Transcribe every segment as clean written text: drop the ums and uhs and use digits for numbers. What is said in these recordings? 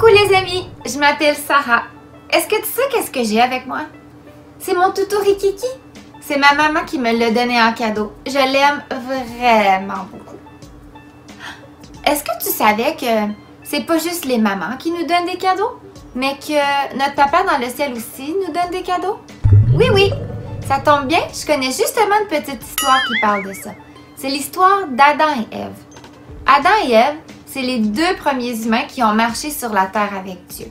Coucou les amis, je m'appelle Sarah. Est-ce que tu sais qu'est-ce que j'ai avec moi? C'est mon toutou Rikiki. C'est ma maman qui me l'a donné en cadeau. Je l'aime vraiment beaucoup. Est-ce que tu savais que c'est pas juste les mamans qui nous donnent des cadeaux, mais que notre papa dans le ciel aussi nous donne des cadeaux? Oui, oui, ça tombe bien, je connais justement une petite histoire qui parle de ça. C'est l'histoire d'Adam et Ève. Adam et Ève, c'est les deux premiers humains qui ont marché sur la terre avec Dieu.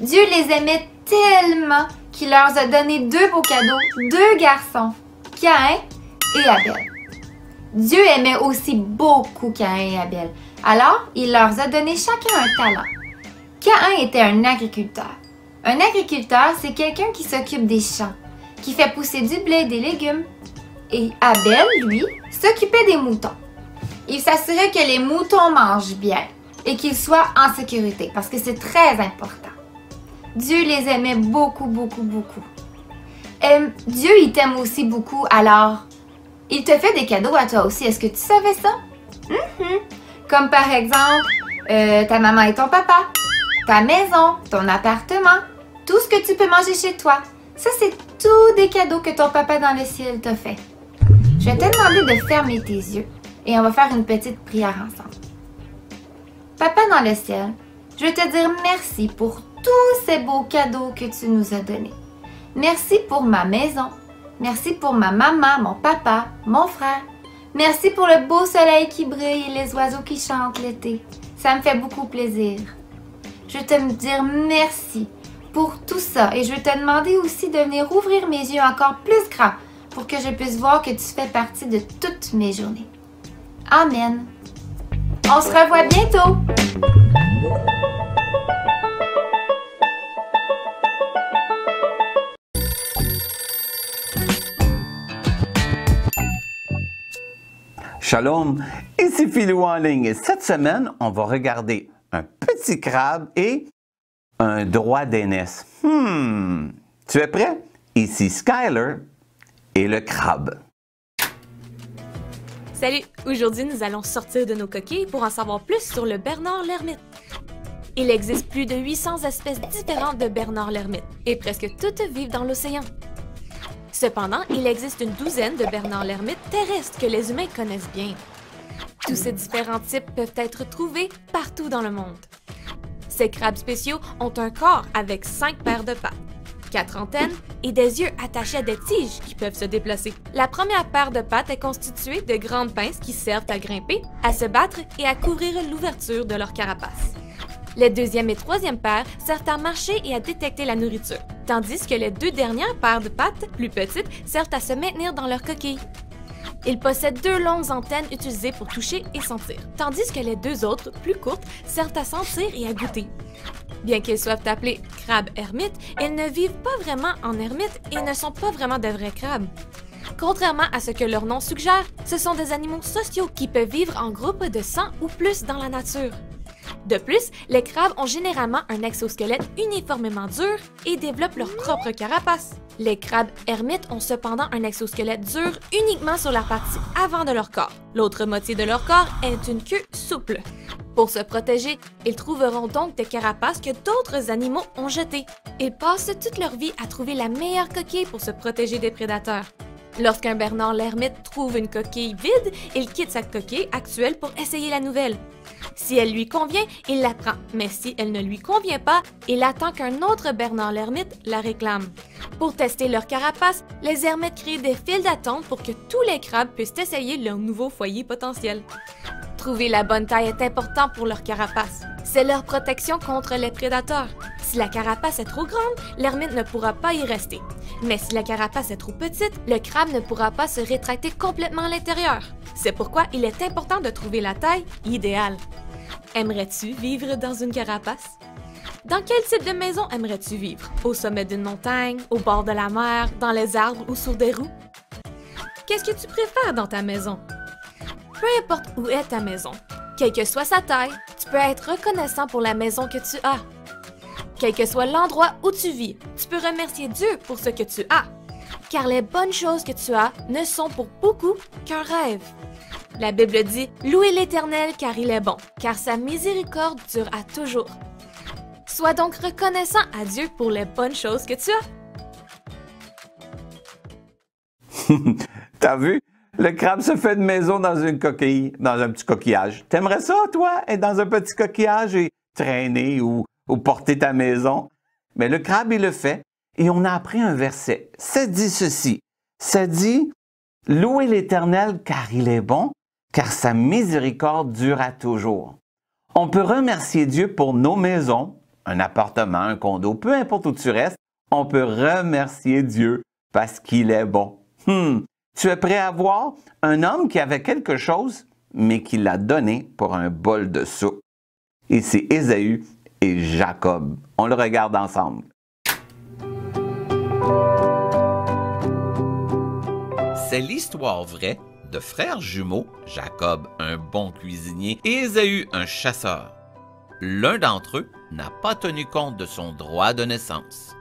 Dieu les aimait tellement qu'il leur a donné deux beaux cadeaux, deux garçons, Caïn et Abel. Dieu aimait aussi beaucoup Caïn et Abel, alors il leur a donné chacun un talent. Caïn était un agriculteur. Un agriculteur, c'est quelqu'un qui s'occupe des champs, qui fait pousser du blé et des légumes. Et Abel, lui, s'occupait des moutons. Il s'assurait que les moutons mangent bien et qu'ils soient en sécurité, parce que c'est très important. Dieu les aimait beaucoup, beaucoup, beaucoup. Dieu, il t'aime aussi beaucoup, alors il te fait des cadeaux à toi aussi. Est-ce que tu savais ça? Comme par exemple, ta maman et ton papa, ta maison, ton appartement, tout ce que tu peux manger chez toi. Ça, c'est tout des cadeaux que ton papa dans le ciel t'a fait. Je vais te demander de fermer tes yeux et on va faire une petite prière ensemble. Papa dans le ciel, je veux te dire merci pour tous ces beaux cadeaux que tu nous as donnés. Merci pour ma maison. Merci pour ma maman, mon papa, mon frère. Merci pour le beau soleil qui brille et les oiseaux qui chantent l'été. Ça me fait beaucoup plaisir. Je veux te dire merci pour tout ça et je veux te demander aussi de venir ouvrir mes yeux encore plus grands pour que je puisse voir que tu fais partie de toutes mes journées. Amen. On se revoit bientôt. Shalom, ici Philou en ligne et cette semaine, on va regarder un petit crabe et un droit d'aînesse. Tu es prêt? Ici Skyler et le crabe. Salut! Aujourd'hui, nous allons sortir de nos coquilles pour en savoir plus sur le bernard l'ermite. Il existe plus de 800 espèces différentes de bernard l'ermite et presque toutes vivent dans l'océan. Cependant, il existe une douzaine de bernard l'ermite terrestres que les humains connaissent bien. Tous ces différents types peuvent être trouvés partout dans le monde. Ces crabes spéciaux ont un corps avec 5 paires de pattes, 4 antennes et des yeux attachés à des tiges qui peuvent se déplacer. La première paire de pattes est constituée de grandes pinces qui servent à grimper, à se battre et à couvrir l'ouverture de leur carapace. Les deuxième et troisième paires servent à marcher et à détecter la nourriture, tandis que les deux dernières paires de pattes, plus petites, servent à se maintenir dans leur coquille. Ils possèdent deux longues antennes utilisées pour toucher et sentir, tandis que les deux autres, plus courtes, servent à sentir et à goûter. Bien qu'ils soient appelés crabes ermites, ils ne vivent pas vraiment en ermite et ne sont pas vraiment de vrais crabes. Contrairement à ce que leur nom suggère, ce sont des animaux sociaux qui peuvent vivre en groupe de 100 ou plus dans la nature. De plus, les crabes ont généralement un exosquelette uniformément dur et développent leur propre carapace. Les crabes ermites ont cependant un exosquelette dur uniquement sur la partie avant de leur corps. L'autre moitié de leur corps est une queue souple. Pour se protéger, ils trouveront donc des carapaces que d'autres animaux ont jetées. Ils passent toute leur vie à trouver la meilleure coquille pour se protéger des prédateurs. Lorsqu'un bernard l'ermite trouve une coquille vide, il quitte sa coquille actuelle pour essayer la nouvelle. Si elle lui convient, il la prend, mais si elle ne lui convient pas, il attend qu'un autre bernard l'ermite la réclame. Pour tester leur carapace, les ermites créent des files d'attente pour que tous les crabes puissent essayer leur nouveau foyer potentiel. Trouver la bonne taille est important pour leur carapace. C'est leur protection contre les prédateurs. Si la carapace est trop grande, l'ermite ne pourra pas y rester. Mais si la carapace est trop petite, le crabe ne pourra pas se rétracter complètement à l'intérieur. C'est pourquoi il est important de trouver la taille idéale. Aimerais-tu vivre dans une carapace? Dans quel type de maison aimerais-tu vivre? Au sommet d'une montagne, au bord de la mer, dans les arbres ou sur des roues? Qu'est-ce que tu préfères dans ta maison? Peu importe où est ta maison, quelle que soit sa taille, tu peux être reconnaissant pour la maison que tu as. Quel que soit l'endroit où tu vis, tu peux remercier Dieu pour ce que tu as. Car les bonnes choses que tu as ne sont pour beaucoup qu'un rêve. La Bible dit « Louez l'Éternel car il est bon, car sa miséricorde dure à toujours. » Sois donc reconnaissant à Dieu pour les bonnes choses que tu as. T'as vu? Le crabe se fait une maison dans une coquille, dans un petit coquillage. T'aimerais ça, toi, être dans un petit coquillage et traîner ou porter ta maison? Mais le crabe, il le fait. Et on a appris un verset. Ça dit ceci. Ça dit, « Louez l'Éternel car il est bon, car sa miséricorde dure à toujours. » On peut remercier Dieu pour nos maisons, un appartement, un condo, peu importe où tu restes, on peut remercier Dieu parce qu'il est bon. Tu es prêt à voir un homme qui avait quelque chose, mais qui l'a donné pour un bol de soupe. Et c'est Ésaü et Jacob. On le regarde ensemble. C'est l'histoire vraie de frères jumeaux, Jacob, un bon cuisinier, et Ésaü, un chasseur. L'un d'entre eux n'a pas tenu compte de son droit de naissance.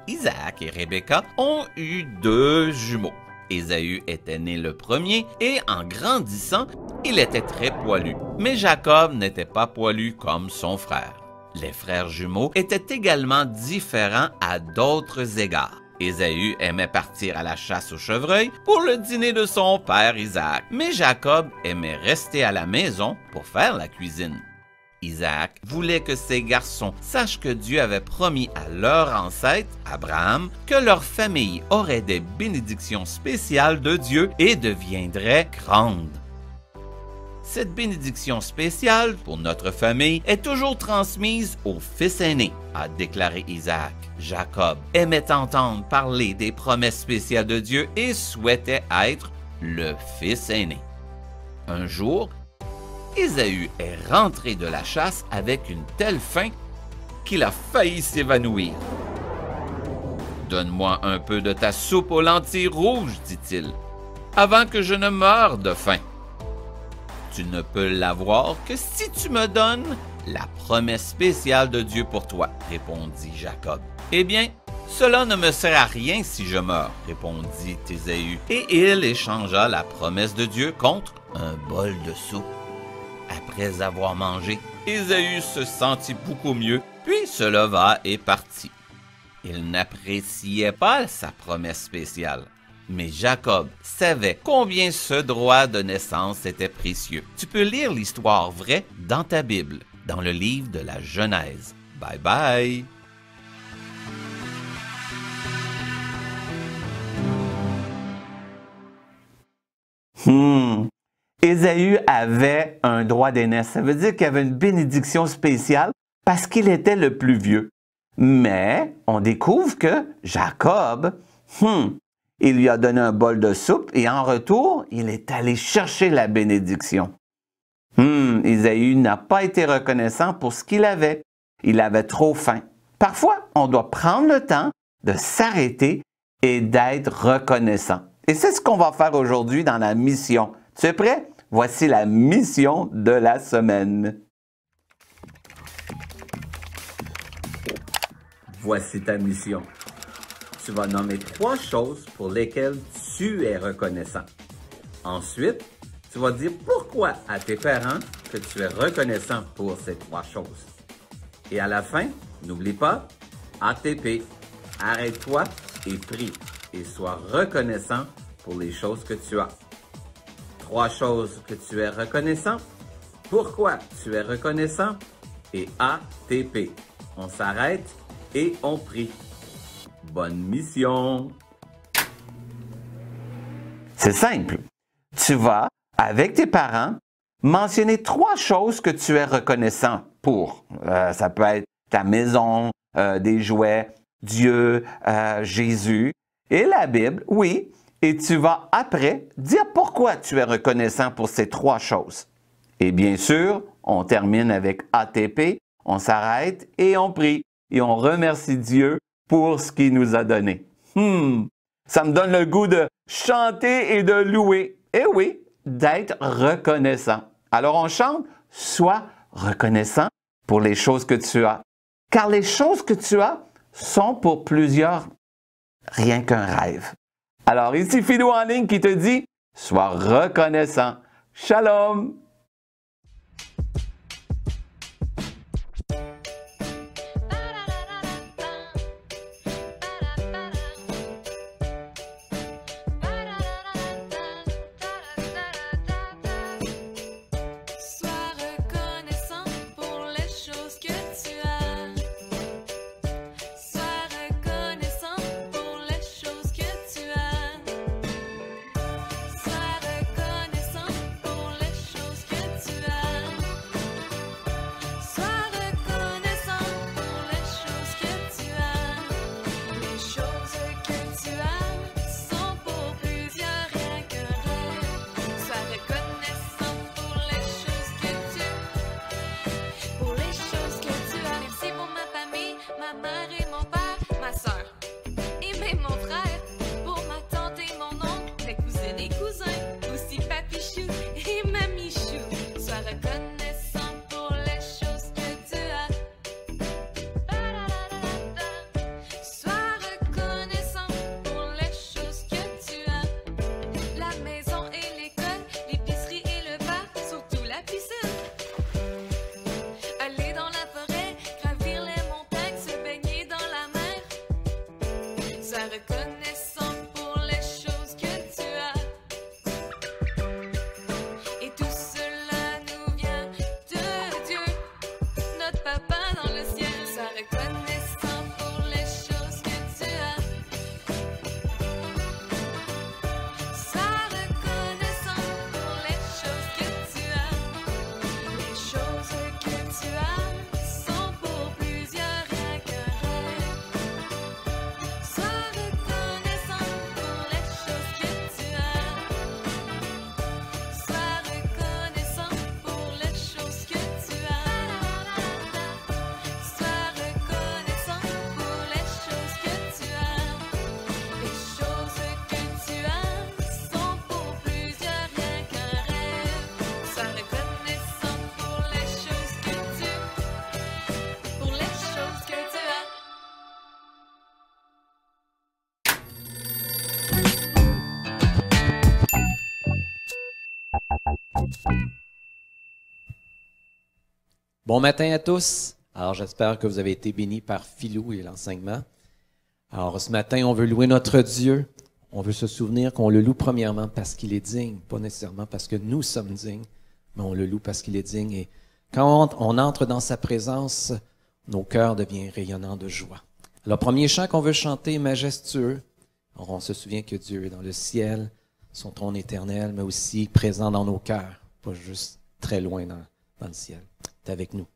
Isaac et Rebecca ont eu 2 jumeaux. Ésaü était né le premier et en grandissant, il était très poilu. Mais Jacob n'était pas poilu comme son frère. Les frères jumeaux étaient également différents à d'autres égards. Ésaü aimait partir à la chasse aux chevreuils pour le dîner de son père Isaac, mais Jacob aimait rester à la maison pour faire la cuisine. Isaac voulait que ses garçons sachent que Dieu avait promis à leur ancêtre, Abraham, que leur famille aurait des bénédictions spéciales de Dieu et deviendrait grande. Cette bénédiction spéciale pour notre famille est toujours transmise au fils aîné, a déclaré Isaac. Jacob aimait entendre parler des promesses spéciales de Dieu et souhaitait être le fils aîné. Un jour, Ésaü est rentré de la chasse avec une telle faim qu'il a failli s'évanouir. « Donne-moi un peu de ta soupe aux lentilles rouges, dit-il, avant que je ne meure de faim. » « Tu ne peux l'avoir que si tu me donnes la promesse spéciale de Dieu pour toi, répondit Jacob. Eh bien, cela ne me sert à rien si je meurs, répondit Ésaü. Et il échangea la promesse de Dieu contre un bol de soupe. Après avoir mangé, Ésaü se sentit beaucoup mieux, puis se leva et partit. Il n'appréciait pas sa promesse spéciale. Mais Jacob savait combien ce droit de naissance était précieux. Tu peux lire l'histoire vraie dans ta Bible, dans le livre de la Genèse. Bye bye! Ésaü avait un droit d'aînesse. Ça veut dire qu'il avait une bénédiction spéciale parce qu'il était le plus vieux. Mais on découvre que Jacob, il lui a donné un bol de soupe et en retour, il est allé chercher la bénédiction. Ésaü n'a pas été reconnaissant pour ce qu'il avait. Il avait trop faim. Parfois, on doit prendre le temps de s'arrêter et d'être reconnaissant. Et c'est ce qu'on va faire aujourd'hui dans la mission. Tu es prêt? Voici la mission de la semaine. Voici ta mission. Tu vas nommer 3 choses pour lesquelles tu es reconnaissant. Ensuite, tu vas dire pourquoi à tes parents que tu es reconnaissant pour ces 3 choses. Et à la fin, n'oublie pas, ATP, arrête-toi et prie et sois reconnaissant pour les choses que tu as. 3 choses que tu es reconnaissant, pourquoi tu es reconnaissant et ATP. On s'arrête et on prie. Bonne mission! C'est simple. Tu vas, avec tes parents, mentionner 3 choses que tu es reconnaissant pour. Ça peut être ta maison, des jouets, Dieu, Jésus et la Bible, oui. Et tu vas après dire pourquoi tu es reconnaissant pour ces 3 choses. Et bien sûr, on termine avec ATP, on s'arrête et on prie. Et on remercie Dieu pour ce qu'il nous a donné. Ça me donne le goût de chanter et de louer. Et oui, d'être reconnaissant. Alors on chante, sois reconnaissant pour les choses que tu as. Car les choses que tu as sont pour plusieurs rien qu'un rêve. Alors ici Philou en ligne qui te dit, sois reconnaissant. Shalom! Bon matin à tous. Alors, j'espère que vous avez été bénis par Philou et l'enseignement. Alors, ce matin, on veut louer notre Dieu. On veut se souvenir qu'on le loue premièrement parce qu'il est digne, pas nécessairement parce que nous sommes dignes, mais on le loue parce qu'il est digne. Et quand on entre dans sa présence, nos cœurs deviennent rayonnants de joie. Le premier chant qu'on veut chanter est majestueux. Alors, on se souvient que Dieu est dans le ciel, son trône éternel, mais aussi présent dans nos cœurs, pas juste très loin dans le ciel. Il est avec nous.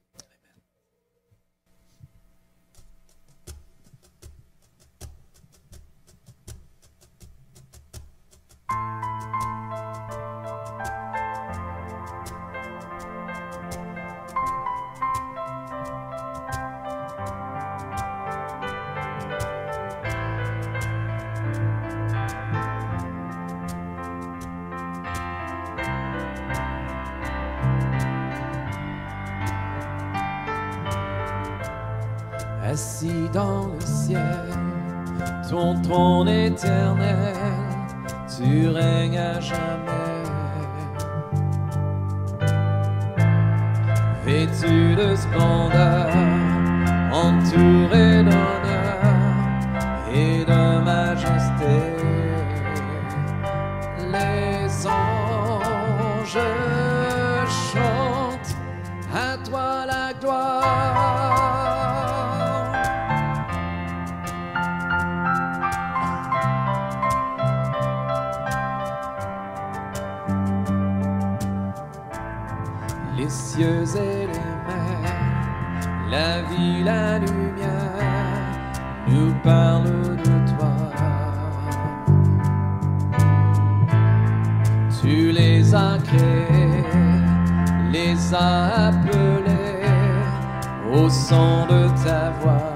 Assis dans le ciel, ton trône éternel, tu règnes à jamais. Vêtu de splendeur, entouré d'honneur et de majesté, les anges chantent à toi la gloire. Les cieux et les mers, la vie, la lumière, nous parlent de toi. Tu les as créés, les as appelés au son de ta voix.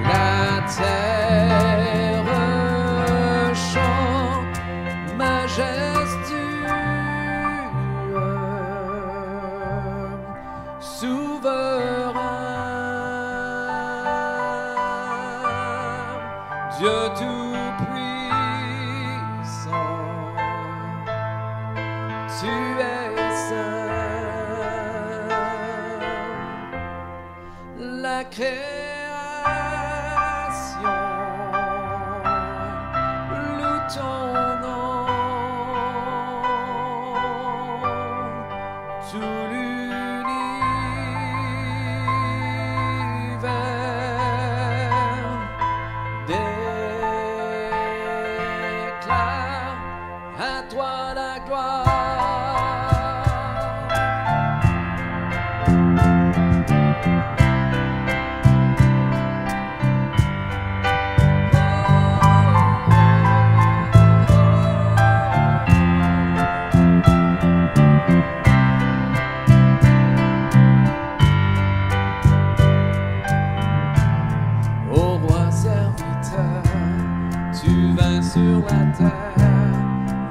La terre chante majestueux. Dieu tout-puissant, tu es saint. La création loue ton nom, tout l'univers déclare à toi la gloire. Ô roi serviteur, tu vins sur la terre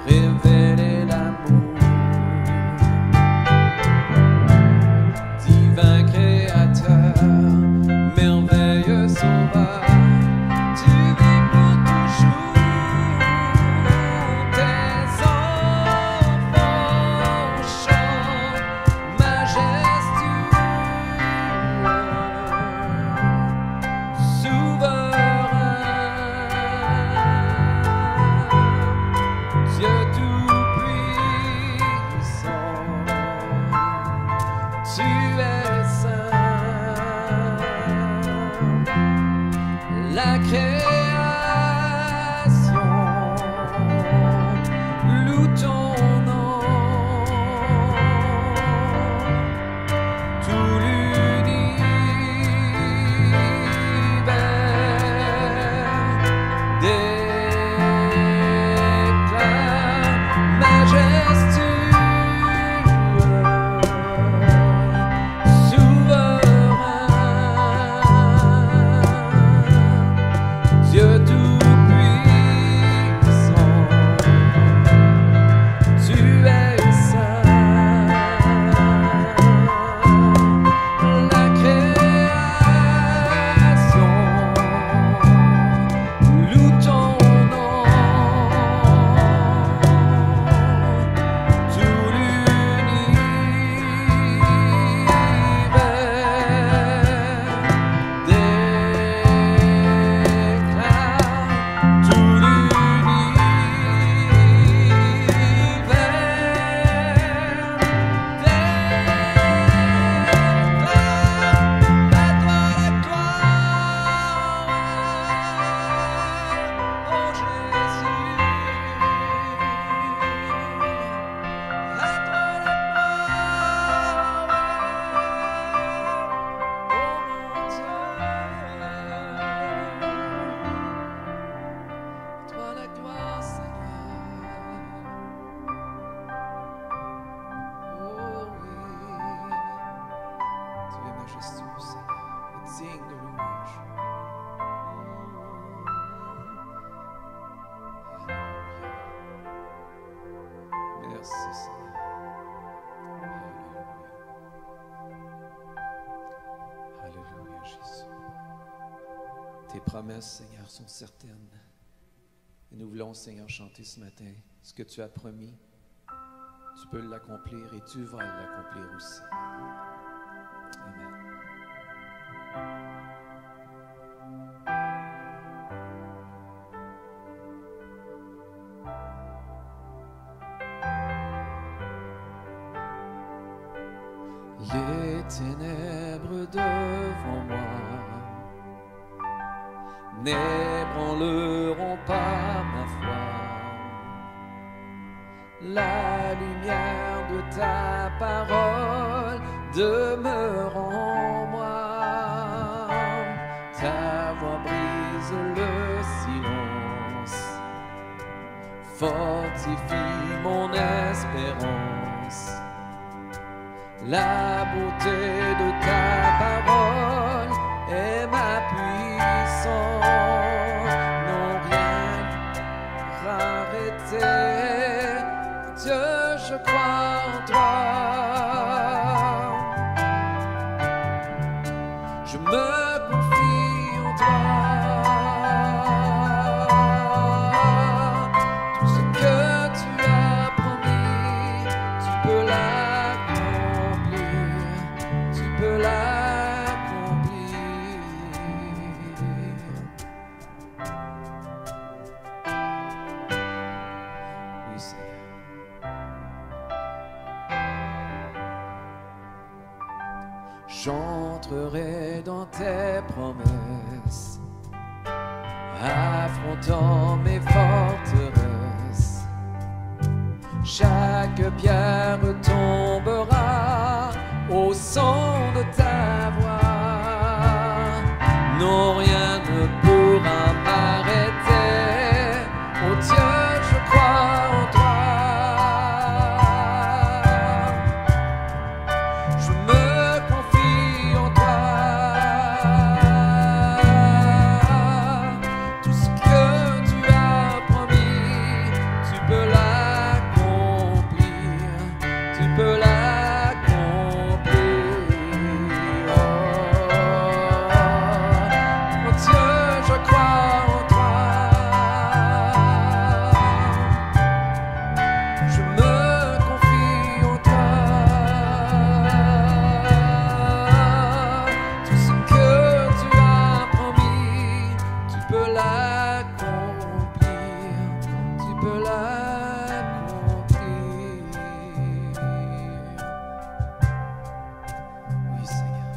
révéler l'amour. Divin créateur, merveilleux sauveur, tu vis pour toujours. Tes enfants chantent majestueux, souverain, Dieu tout-puissant, tu es saint. La création loue ton nom, tout l'univers déclare majestueux, souverain, majestueux, Seigneur, et digne de louange. Alléluia. Merci, Seigneur. Alléluia. Alléluia, Jésus. Tes promesses, Seigneur, sont certaines. Et nous voulons, Seigneur, chanter ce matin ce que tu as promis. Tu peux l'accomplir et tu vas l'accomplir aussi. Amen. Les ténèbres devant moi n'ébranleront pas ma foi. La lumière de ta parole demeure en moi. Ta voix brise le silence, fortifie mon espérance. La beauté de ta parole est ma puissance. Non, rien arrêté. Dieu, je crois en toi. Je me confie en toi. Tout ce que tu as promis, tu peux l'accomplir. Tu peux l'accomplir. Oui, Seigneur. J'entrerai dans tes promesses, affrontant mes forteresses. Chaque pierre tombera au son de ta voix. Non, rien ne pourra m'arrêter. Oh Dieu, je crois en toi. Je me confie en toi. Tout ce que tu as promis, tu peux l'accomplir. Tu peux l'accomplir. Oh Dieu, je crois en toi. Je me confie en toi. Tout ce que tu as promis, tu peux l'accomplir. Tu peux l'accomplir. Oui, Seigneur.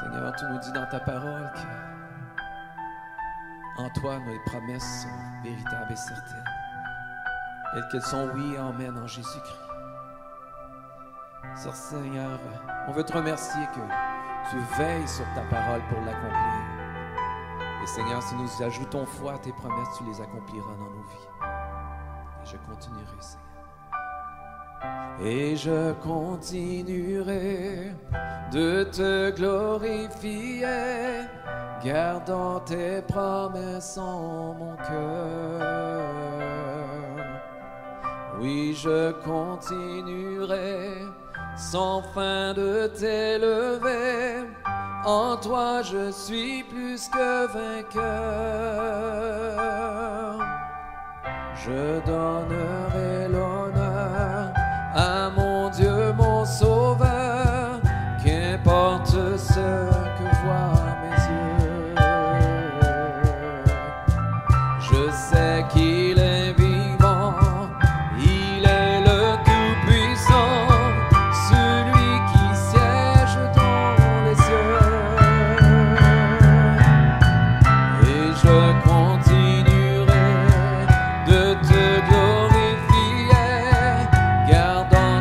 Seigneur, tu nous dis dans ta parole que en toi, nos promesses sont véritables et certaines. Et qu'elles sont oui et amen en Jésus-Christ. Seigneur, on veut te remercier que tu veilles sur ta parole pour l'accomplir. Et Seigneur, si nous ajoutons foi à tes promesses, tu les accompliras dans nos vies. Et je continuerai, Seigneur. Et je continuerai de te glorifier, gardant tes promesses en mon cœur. Oui, je continuerai sans fin de t'élever. En toi, je suis plus que vainqueur. Je donnerai l'honneur à mon Dieu, mon Sauveur, qu'importe ce que voient mes yeux. Je sais qu'il est vivant, il est le Tout-Puissant, celui qui siège dans les cieux. Et je continuerai de te glorifier, gardant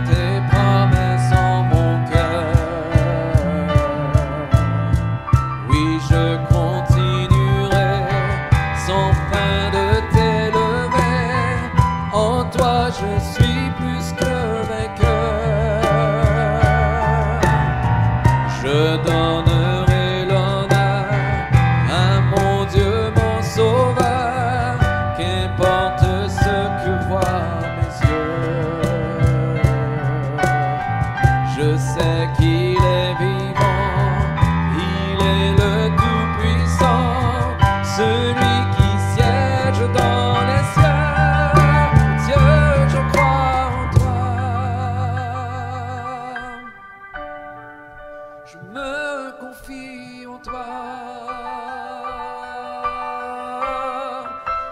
Je sais qu'il est vivant, il est le Tout-Puissant, celui qui siège dans les cieux. Dieu, je crois en toi. Je me confie en toi.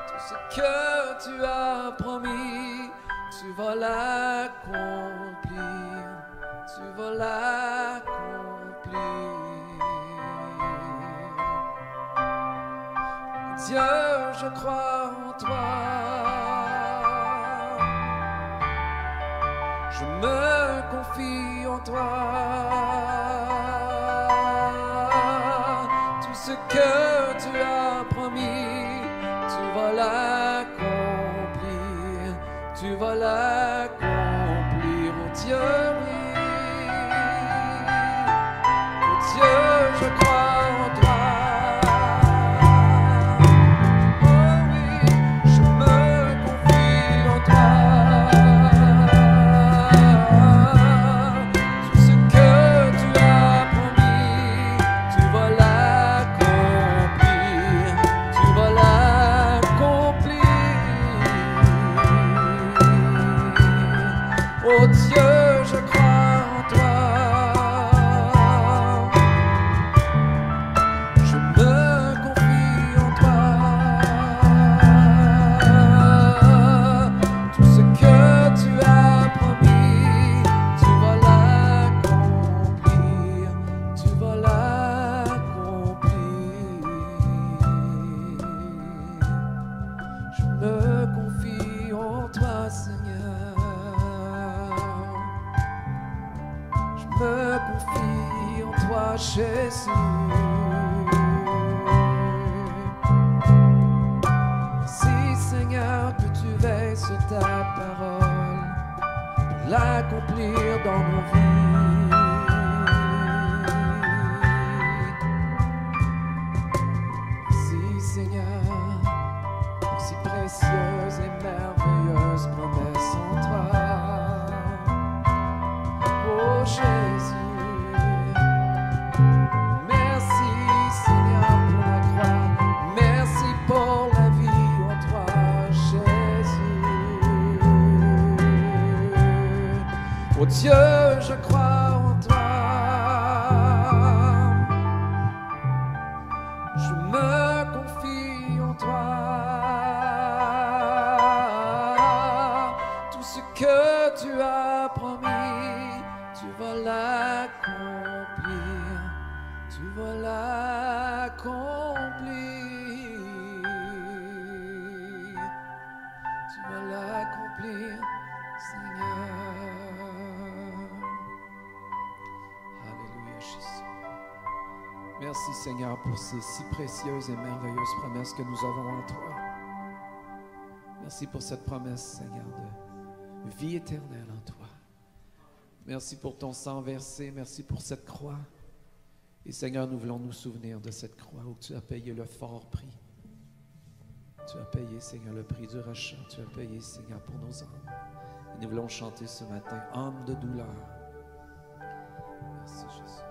Tout ce que tu as promis, tu vas l'accomplir. Tu vas l'accomplir. Dieu, je crois en toi. Je me confie en toi. Tout ce que tu as promis, tu vas l'accomplir. Tu vas l'accomplir, oh Dieu, oui. Oh Dieu, je crois en toi. Oh oui, je me confie en toi. Tout ce que tu as promis, tu vas l'accomplir. Tu vas l'accomplir. Oh Dieu, je crois en toi. Je me confie en toi. Tout ce que tu as promis, tu vas l'accomplir. Tu vas l'accomplir. Je me confie en toi, Seigneur. Je me confie en toi, Jésus. Merci, Seigneur, que tu veilles sur ta parole pour l'accomplir dans nos vies. Merci, Seigneur, pour si précieuses et merveilleuses promesses en toi. Oh Jésus, merci Seigneur pour la croix, merci pour la vie en toi, Jésus. Oh Dieu, je crois en toi. Je me confie en toi. Tout ce que tu as promis, tu vas l'accomplir. Tu vas l'accomplir. Tu vas l'accomplir, Seigneur. Alléluia, Jésus. Merci, Seigneur, pour ces si précieuses et merveilleuses promesses que nous avons en toi. Merci pour cette promesse, Seigneur, de vie éternelle en toi. Merci pour ton sang versé. Merci pour cette croix. Et Seigneur, nous voulons nous souvenir de cette croix où tu as payé le fort prix. Tu as payé, Seigneur, le prix du rachat. Tu as payé, Seigneur, pour nos âmes. Et nous voulons chanter ce matin, âme de douleur. Merci, Jésus.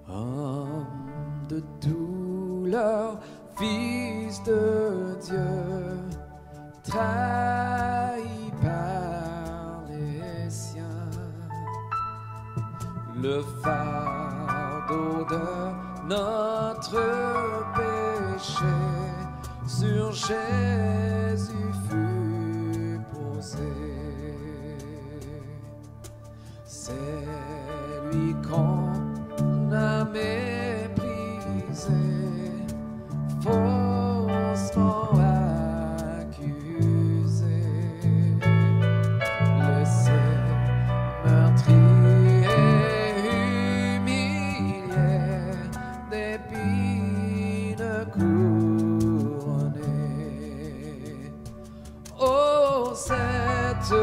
Âme de douleur, Fils de Dieu, trahi par les siens, le fardeau de notre péché sur Jésus fut posé. C'est lui qu'on a méprisé, faussement accusé, laissé, meurtri et humilié, d'épines couronnées. Oh, cette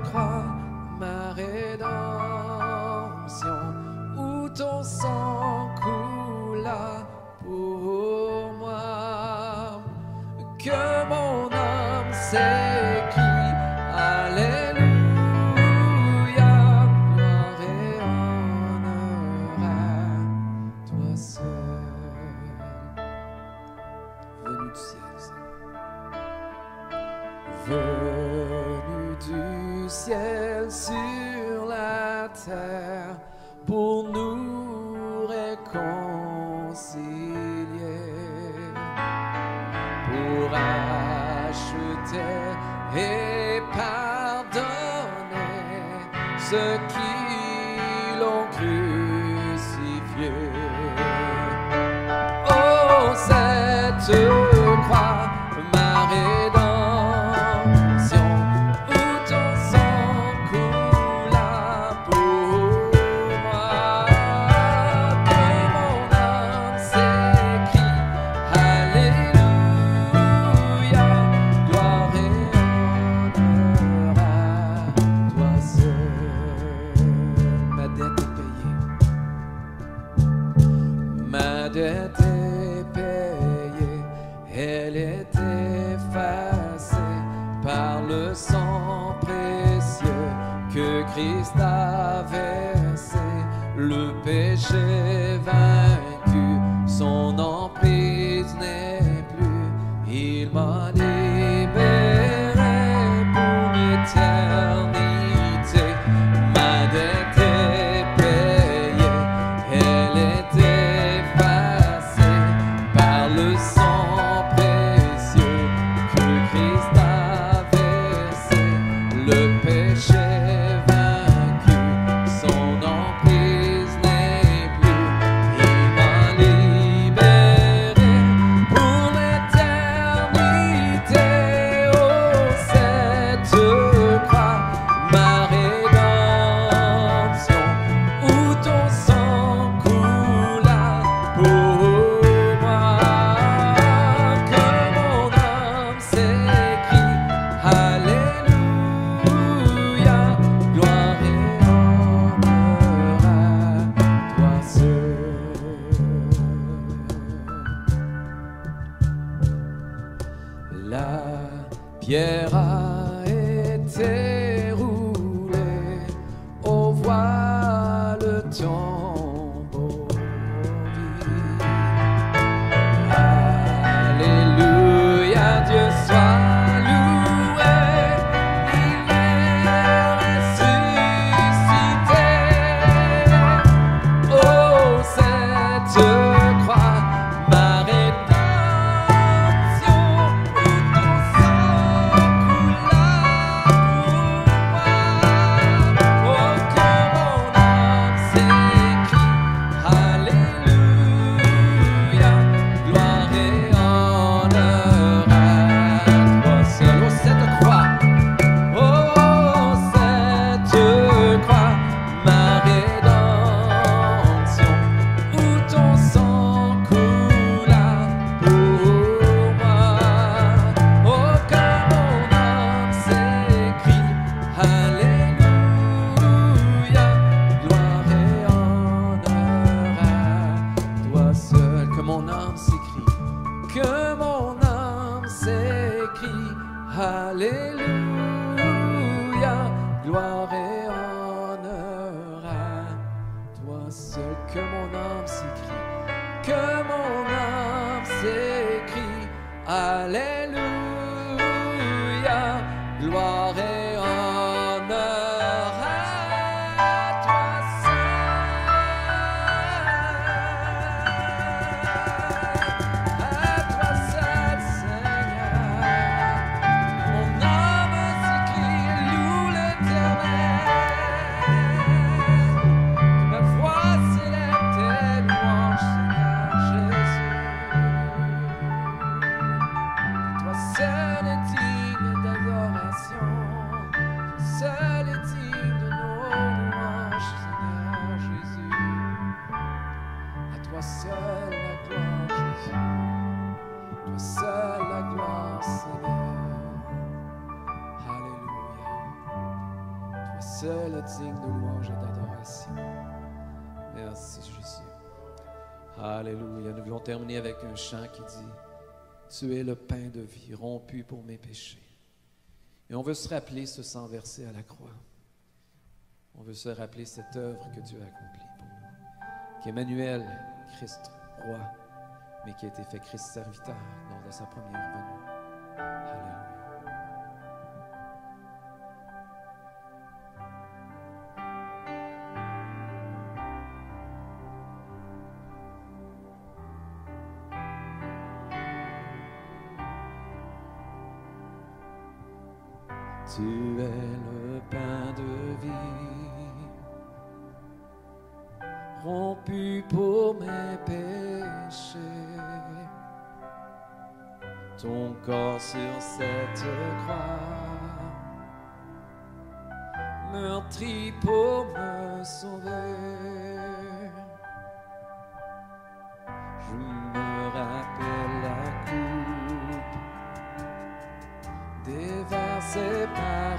croix, ma rédemption, où s'écrie Alléluia, gloire et honneur à toi seul. Venu du ciel, venu du ciel sur la terre pour nous réconcilier, pour acheter et pardonner ceux qui l'ont crucifié. Oh, cette croix, ma rédemption, où ton sang coula pour moi, que mon âme s'écrie Alléluia, gloire et honneur à toi seul. Ma dette est payée, ma dette est payée, elle est effacée par le sang précieux que Christ a versé. Le péché vaincu, son emprise n'est plus. Il m'a libéré pour l'éternité. Ma dette est payée, elle est effacée par le sang précieux que Christ a versé. Le péché vaincu, son emprise n'est plus. Il m'a libéré pour l'éternité. Oh, cette croix, ma rédemption, où ton sang coula pour moi, que mon âme s'écrie Alléluia, gloire et honneur à toi seul. La pierre a été roulée, au voile tombeau vide. Alléluia, Dieu soit loué, il est ressuscité. Oh, cette croix, ma rédemption, où ton sang coula pour moi. Oh, que mon âme s'écrie Alléluia, gloire et honneur à toi seul. Oh, cette croix, oh, cette croix, ma rédemption, où ton sang coula pour moi. Oh, que mon âme s'écrie Alléluia, gloire et honneur à toi seul. Que mon âme s'écrie, que mon âme s'écrie Alléluia, gloire et honneur à toi seul. Que mon âme s'écrie, que mon âme s'écrie Alléluia, gloire et honneur à toi seul. À toi seul, Seigneur. Mon âme s'écrie, loue l'Éternel. Ma voix célèbre tes louanges, Seigneur Jésus. Toi seul est digne d'adoration, toi seul est digne de nos louanges, Seigneur Jésus. À toi seul la gloire, Jésus. Toi seul la gloire, Seigneur. Alléluia. Toi seul est digne de louange et d'adoration. Merci, Jésus. Alléluia. Nous voulons terminer avec un chant qui dit: Tu es le pain de vie rompu pour mes péchés. Et on veut se rappeler ce sang versé à la croix. On veut se rappeler cette œuvre que Dieu a accomplie pour nous. Qu'Emmanuel, Christ roi, mais qui a été fait Christ serviteur lors de sa première venue. Alléluia. Tu es le pain de vie, rompu pour mes péchés. Ton corps sur cette croix, meurtri pour me sauver. Je me rappelle la coupe déversée par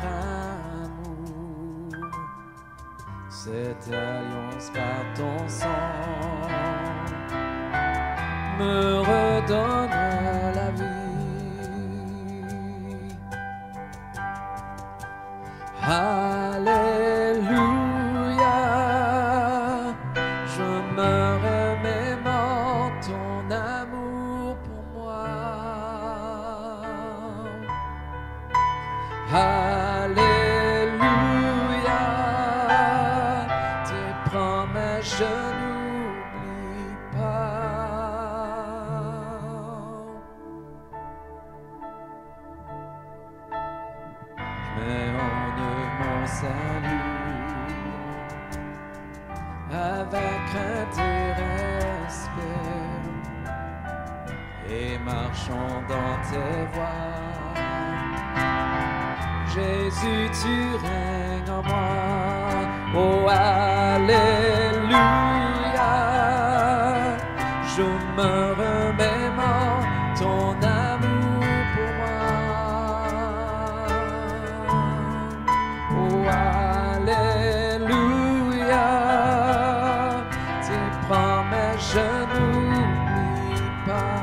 amour, cette alliance par ton sang me redonne la vie. Alléluia, je me remémore ton amour pour moi. Alléluia, tes promesses je n'oublie pas. Je mets en eux mon salut avec crainte et respect, et marchons dans tes voies. Jésus, tu règnes en moi. Oh, alléluia, je me remémore ton amour pour moi. Oh, alléluia, tes promesses je n'oublie pas.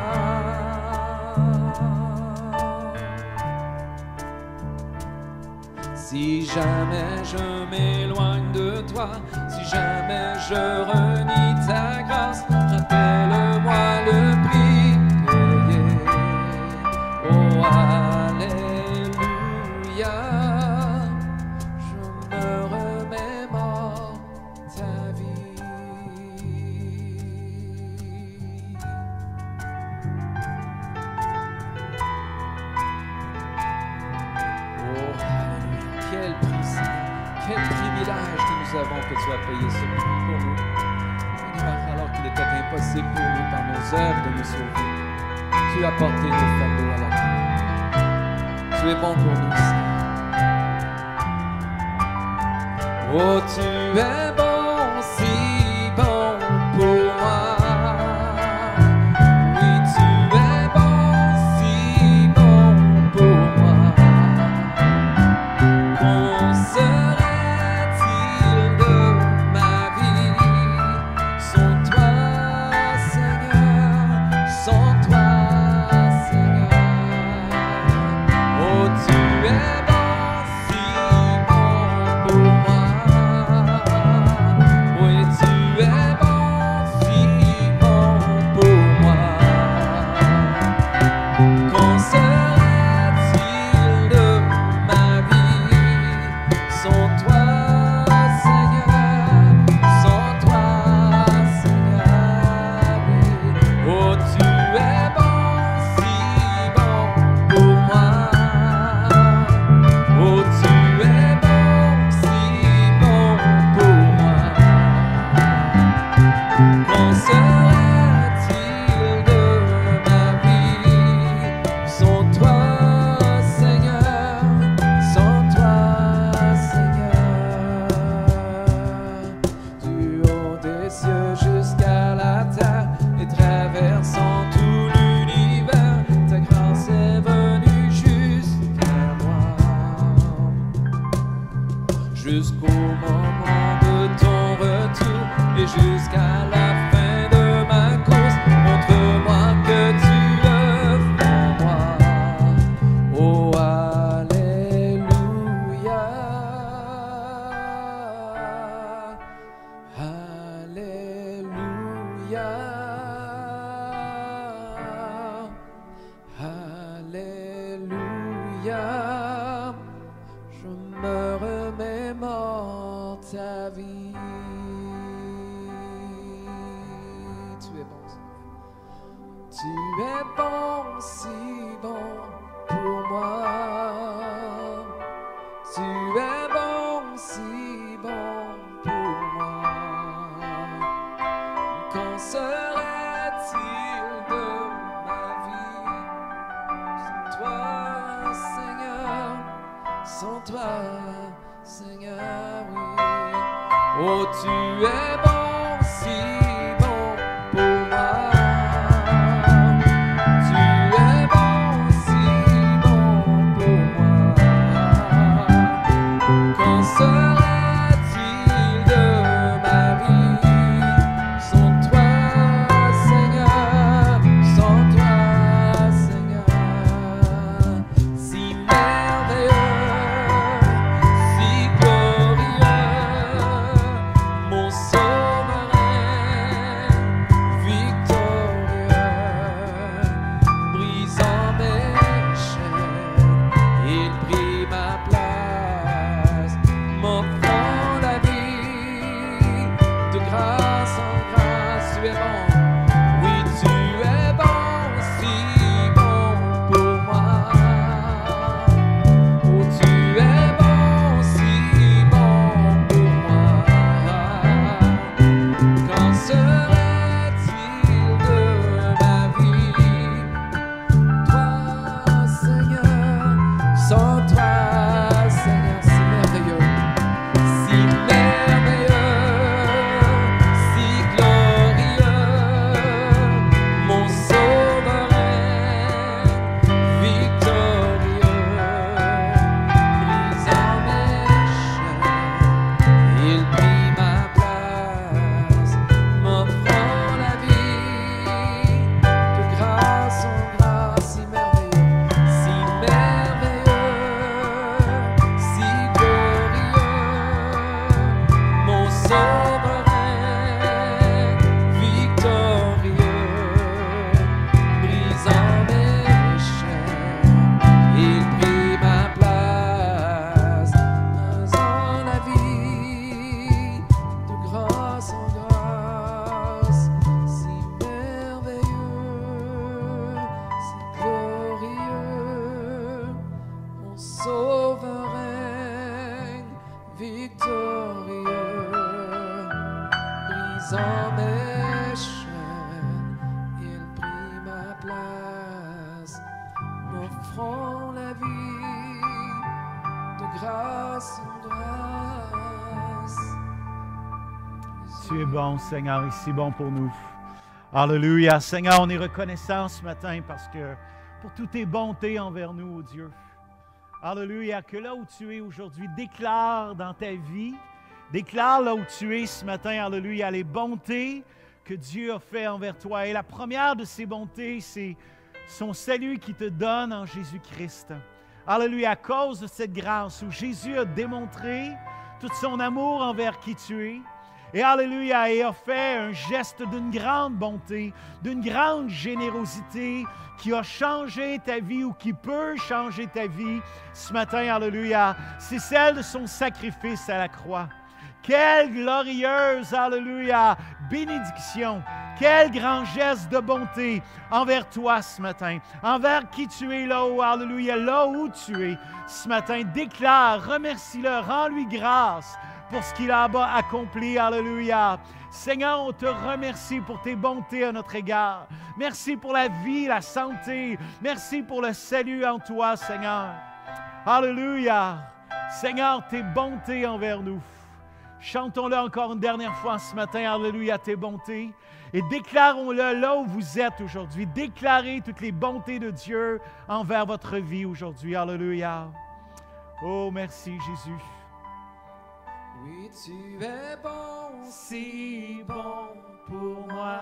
Si jamais je m'éloigne de toi, si jamais je renie ta grâce, rappelle-moi le prix payé. Oh, alléluia, je me remémore ta vie. Oh, alléluia, quel prix, quel privilège que nous avons que tu as payé ce prix pour nous. Seigneur, alors qu'il était impossible pour nous par nos œuvres de nous sauver, tu as porté nos fardeaux à la croix. Tu es bon pour nous, Seigneur. Oh, tu es bon, si bon pour moi. Oui, tu es bon, si bon pour moi. Qu'en serait-il de ma vie sans toi, Seigneur, sans toi, Seigneur? Oh, tu es bon, si bon pour moi. bon, si bon pour moi. Tu es bon, si bon pour moi. Qu'en serait-il de ma vie sans toi, Seigneur, sans toi, Seigneur, oui. Oh, tu es bon, si bon pour moi. Tu es bon, si bon pour moi. Qu'en serait-il de ma vie sans toi, Seigneur, sans toi, Seigneur? Si merveilleux, si glorieux, mon souverain, victorieux, brisant mes chaînes, il prit ma place, m'offrant la vie, de grâce en grâce. Tu es bon, oui, tu es bon, si bon pour moi. Oh, tu es bon, si bon pour moi. Qu'en serait-il de ma vie? Toi, Seigneur, sans toi, Seigneur, si merveilleux, si glorieux, mon souverain, victorieux, brisant mes chaînes, il prit ma place, m'offrant la vie, de grâce en grâce, si merveilleux, si glorieux, mon souverain, victorieux, brisant mes chaînes, il prit ma place, faisant la vie, de grâce en grâce, si merveilleux, si glorieux, mon souverain, victorieux, brisant mes chaînes, il prit ma place, m'offrant la vie, de grâce en grâce. Tu es bon, Seigneur, et si bon pour nous. Alléluia. Seigneur, on est reconnaissant ce matin parce que pour toutes tes bontés envers nous, oh Dieu. Alléluia. Que là où tu es aujourd'hui, déclare dans ta vie, déclare là où tu es ce matin, alléluia, les bontés que Dieu a fait envers toi. Et la première de ces bontés, c'est son salut qui te donne en Jésus-Christ. Alléluia. À cause de cette grâce où Jésus a démontré tout son amour envers qui tu es. Et alléluia, et a fait un geste d'une grande bonté, d'une grande générosité qui a changé ta vie ou qui peut changer ta vie ce matin, alléluia. C'est celle de son sacrifice à la croix. Quelle glorieuse, alléluia, bénédiction. Quel grand geste de bonté envers toi ce matin, envers qui tu es là-haut, alléluia, là où tu es ce matin. Déclare, remercie-le, rends-lui grâce pour ce qu'il a accompli, alléluia. Seigneur, on te remercie pour tes bontés à notre égard. Merci pour la vie, la santé. Merci pour le salut en toi, Seigneur. Alléluia. Seigneur, tes bontés envers nous. Chantons-le encore une dernière fois ce matin, alléluia, tes bontés. Et déclarons-le là où vous êtes aujourd'hui. Déclarez toutes les bontés de Dieu envers votre vie aujourd'hui, alléluia. Oh, merci Jésus. Oui, tu es bon, Si bon pour moi.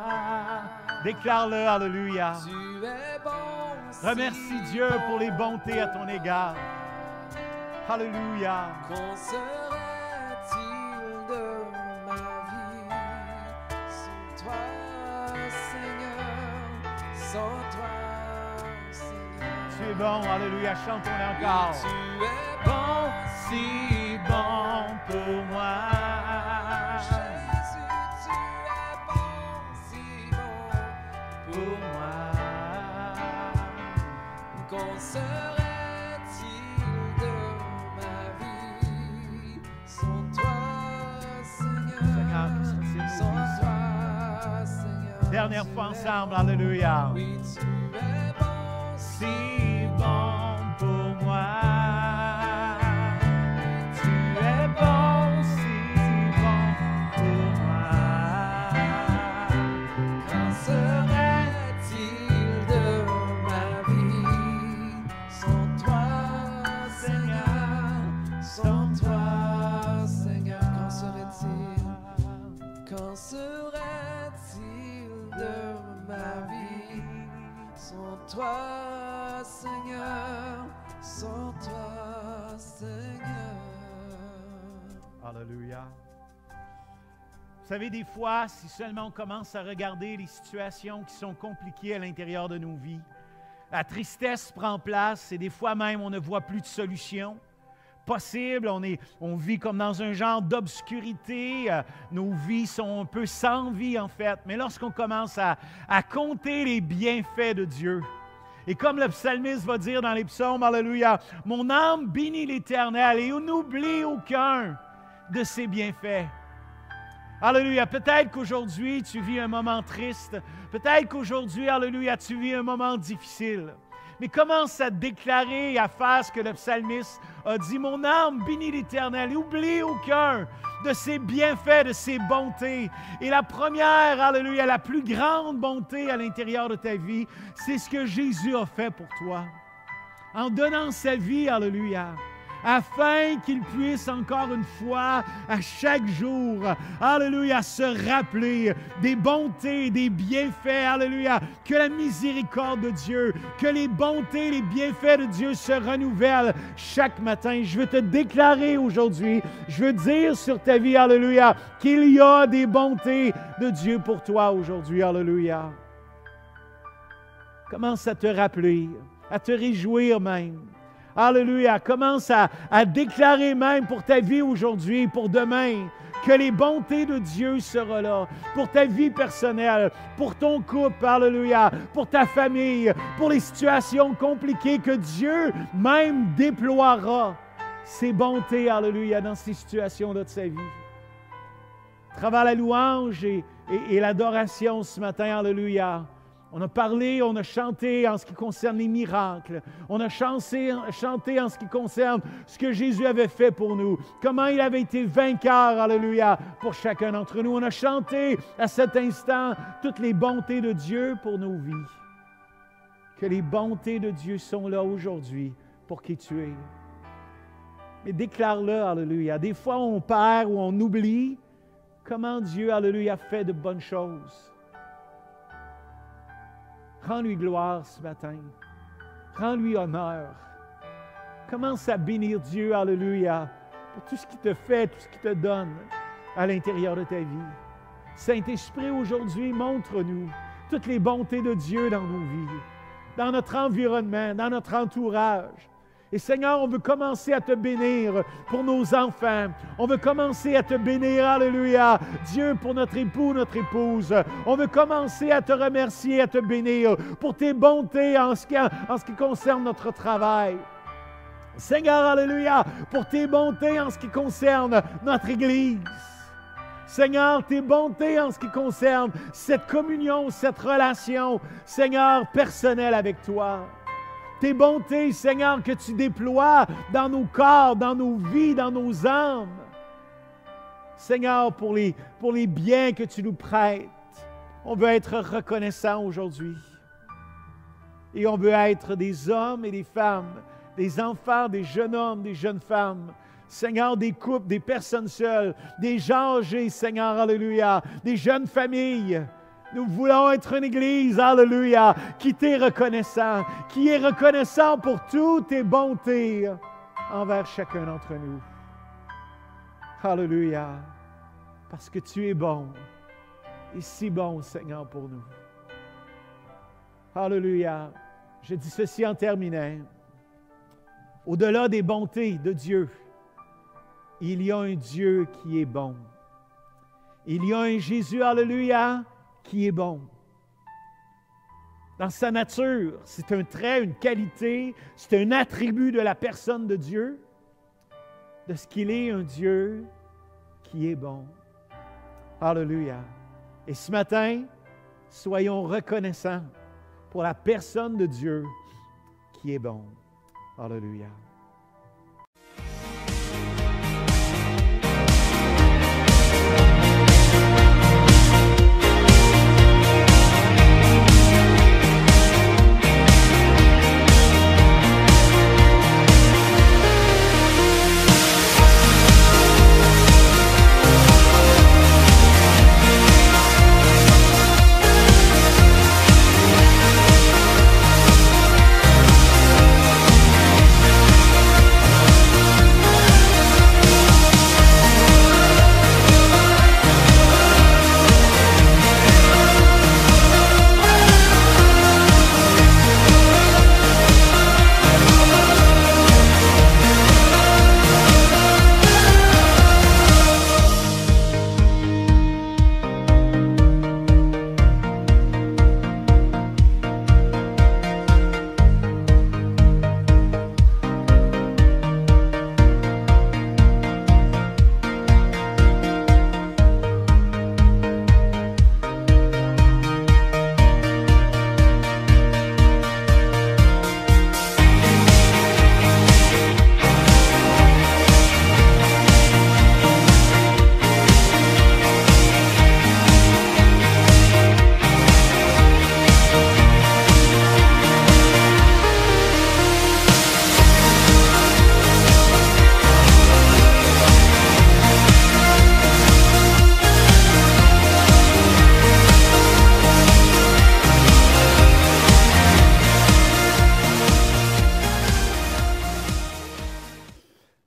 Déclare-le, alléluia. tu es bon. Remercie Dieu pour les bontés à ton égard. Alléluia. Qu'en serait-il de ma vie sans toi, Seigneur, sans toi, Seigneur? Tu es bon, alléluia. Chantons-le encore. Tu es Bon, si bon pour moi. Jésus, tu es bon, si bon Pour moi. Qu'en serait-il de ma vie sans toi, Seigneur? Seigneur, que serait-il de Sans nous? toi, Seigneur. Dernière fois ensemble, alléluia. Oui, tu es bon, Si bon pour moi. Tu es bon, si bon pour moi. Qu'en serait-il de ma vie sans toi, Seigneur? Sans toi, Seigneur, qu'en serait-il? Qu'en serait-il de ma vie sans toi, Seigneur? Sans toi, Seigneur. Alléluia. Vous savez, des fois, si seulement on commence à regarder les situations qui sont compliquées à l'intérieur de nos vies, la tristesse prend place et des fois même, on ne voit plus de solution possible. On vit comme dans un genre d'obscurité. Nos vies sont un peu sans vie, en fait. Mais lorsqu'on commence à compter les bienfaits de Dieu, et comme le psalmiste va dire dans les psaumes, alléluia, « Mon âme bénit l'Éternel et n'oublie aucun de ses bienfaits. » Alléluia. Peut-être qu'aujourd'hui, tu vis un moment triste. Peut-être qu'aujourd'hui, alléluia, tu vis un moment difficile. Mais commence à déclarer et à faire ce que le psalmiste a dit. « Mon âme bénit l'Éternel, n'oublie aucun de ses bienfaits, de ses bontés. » Et la première, alléluia, la plus grande bonté à l'intérieur de ta vie, c'est ce que Jésus a fait pour toi. En donnant sa vie, alléluia, afin qu'il puisse encore une fois, à chaque jour, alléluia, se rappeler des bontés, des bienfaits, alléluia, que la miséricorde de Dieu, que les bontés, les bienfaits de Dieu se renouvellent chaque matin. Je veux te déclarer aujourd'hui, je veux dire sur ta vie, alléluia, qu'il y a des bontés de Dieu pour toi aujourd'hui, alléluia. Commence à te rappeler, à te réjouir même. Alléluia. Commence à déclarer même pour ta vie aujourd'hui, pour demain, que les bontés de Dieu seront là. Pour ta vie personnelle, pour ton couple, alléluia, pour ta famille, pour les situations compliquées, que Dieu même déploiera ses bontés, alléluia, dans ces situations-là de sa vie. À travers la louange et l'adoration ce matin, alléluia. On a parlé, on a chanté en ce qui concerne les miracles. On a chanté en ce qui concerne ce que Jésus avait fait pour nous. Comment il avait été vainqueur, alléluia, pour chacun d'entre nous. On a chanté à cet instant toutes les bontés de Dieu pour nos vies. Que les bontés de Dieu sont là aujourd'hui pour qui tu es. Mais déclare-le, alléluia. Des fois, on perd ou on oublie comment Dieu, alléluia, fait de bonnes choses. Rends-lui gloire ce matin. Rends-lui honneur. Commence à bénir Dieu, alléluia, pour tout ce qu'il te fait, tout ce qu'il te donne à l'intérieur de ta vie. Saint-Esprit, aujourd'hui, montre-nous toutes les bontés de Dieu dans nos vies, dans notre environnement, dans notre entourage. Et Seigneur, on veut commencer à te bénir pour nos enfants. On veut commencer à te bénir, alléluia, Dieu, pour notre époux, notre épouse. On veut commencer à te remercier, à te bénir pour tes bontés en ce qui concerne notre travail. Seigneur, alléluia, pour tes bontés en ce qui concerne notre Église. Seigneur, tes bontés en ce qui concerne cette communion, cette relation, Seigneur, personnelle avec toi. Tes bontés, Seigneur, que tu déploies dans nos corps, dans nos vies, dans nos âmes. Seigneur, pour les biens que tu nous prêtes, on veut être reconnaissant aujourd'hui. Et on veut être des hommes et des femmes, des enfants, des jeunes hommes, des jeunes femmes. Seigneur, des couples, des personnes seules, des gens âgés, Seigneur, alléluia, des jeunes familles. Nous voulons être une Église, alléluia, qui t'est reconnaissant, qui est reconnaissant pour toutes tes bontés envers chacun d'entre nous. Alléluia, parce que tu es bon, et si bon, Seigneur, pour nous. Alléluia, je dis ceci en terminant. Au-delà des bontés de Dieu, il y a un Dieu qui est bon. Il y a un Jésus, alléluia, qui est bon. dans sa nature. C'est un trait, une qualité, c'est un attribut de la personne de Dieu, de ce qu'il est un Dieu qui est bon. Alléluia. Et ce matin, soyons reconnaissants pour la personne de Dieu qui est bon. Alléluia.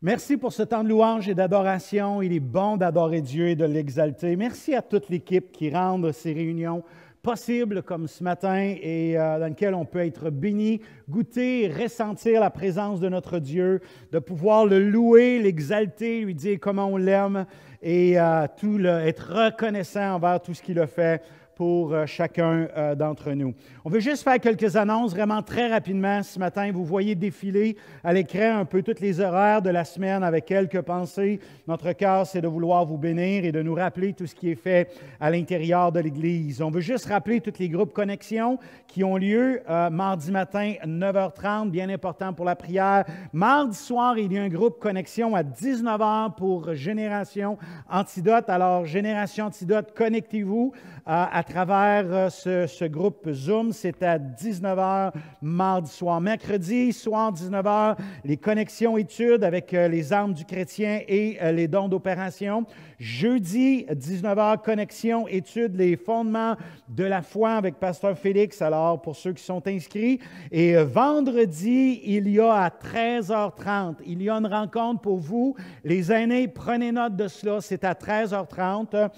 Merci pour ce temps de louange et d'adoration. Il est bon d'adorer Dieu et de l'exalter. Merci à toute l'équipe qui rend ces réunions possibles comme ce matin et dans lesquelles on peut être béni, goûter, ressentir la présence de notre Dieu, de pouvoir le louer, l'exalter, lui dire comment on l'aime et être reconnaissant envers tout ce qu'il a fait pour chacun d'entre nous. On veut juste faire quelques annonces vraiment très rapidement ce matin. Vous voyez défiler à l'écran un peu toutes les horaires de la semaine avec quelques pensées. Notre cœur, c'est de vouloir vous bénir et de nous rappeler tout ce qui est fait à l'intérieur de l'Église. On veut juste rappeler tous les groupes connexion qui ont lieu mardi matin, 9h30, bien important pour la prière. Mardi soir, il y a un groupe connexion à 19h pour Génération Antidote. Alors, Génération Antidote, connectez-vous à travers ce groupe Zoom. C'est à 19h mardi soir. Mercredi soir, 19h, les connexions études avec les armes du chrétien et les dons d'opération. Jeudi, 19h, connexion études, les fondements de la foi avec Pasteur Félix, alors pour ceux qui sont inscrits. Et vendredi, il y a à 13h30, il y a une rencontre pour vous. Les aînés, prenez note de cela, c'est à 13h30.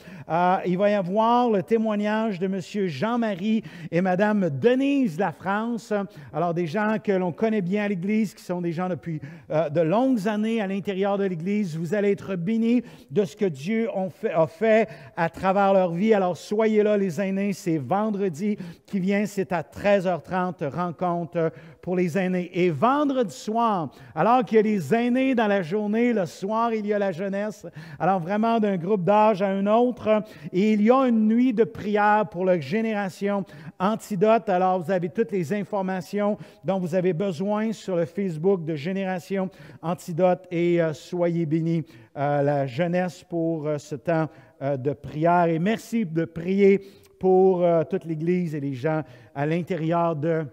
Il va y avoir le témoignage de M. Jean-Marie et Mme Denise Lafrance. Alors, des gens que l'on connaît bien à l'Église, qui sont des gens depuis de longues années à l'intérieur de l'Église. Vous allez être bénis de ce que Dieu a fait à travers leur vie. Alors, soyez là, les aînés. C'est vendredi qui vient. C'est à 13h30, rencontre pour les aînés. Et vendredi soir, alors qu'il y a les aînés dans la journée, le soir, il y a la jeunesse. Alors, vraiment, d'un groupe d'âge à un autre. Et il y a une nuit de prière pour la Génération Antidote. Alors, vous avez toutes les informations dont vous avez besoin sur le Facebook de Génération Antidote et soyez bénis, la jeunesse, pour ce temps de prière. Et merci de prier pour toute l'Église et les gens à l'intérieur de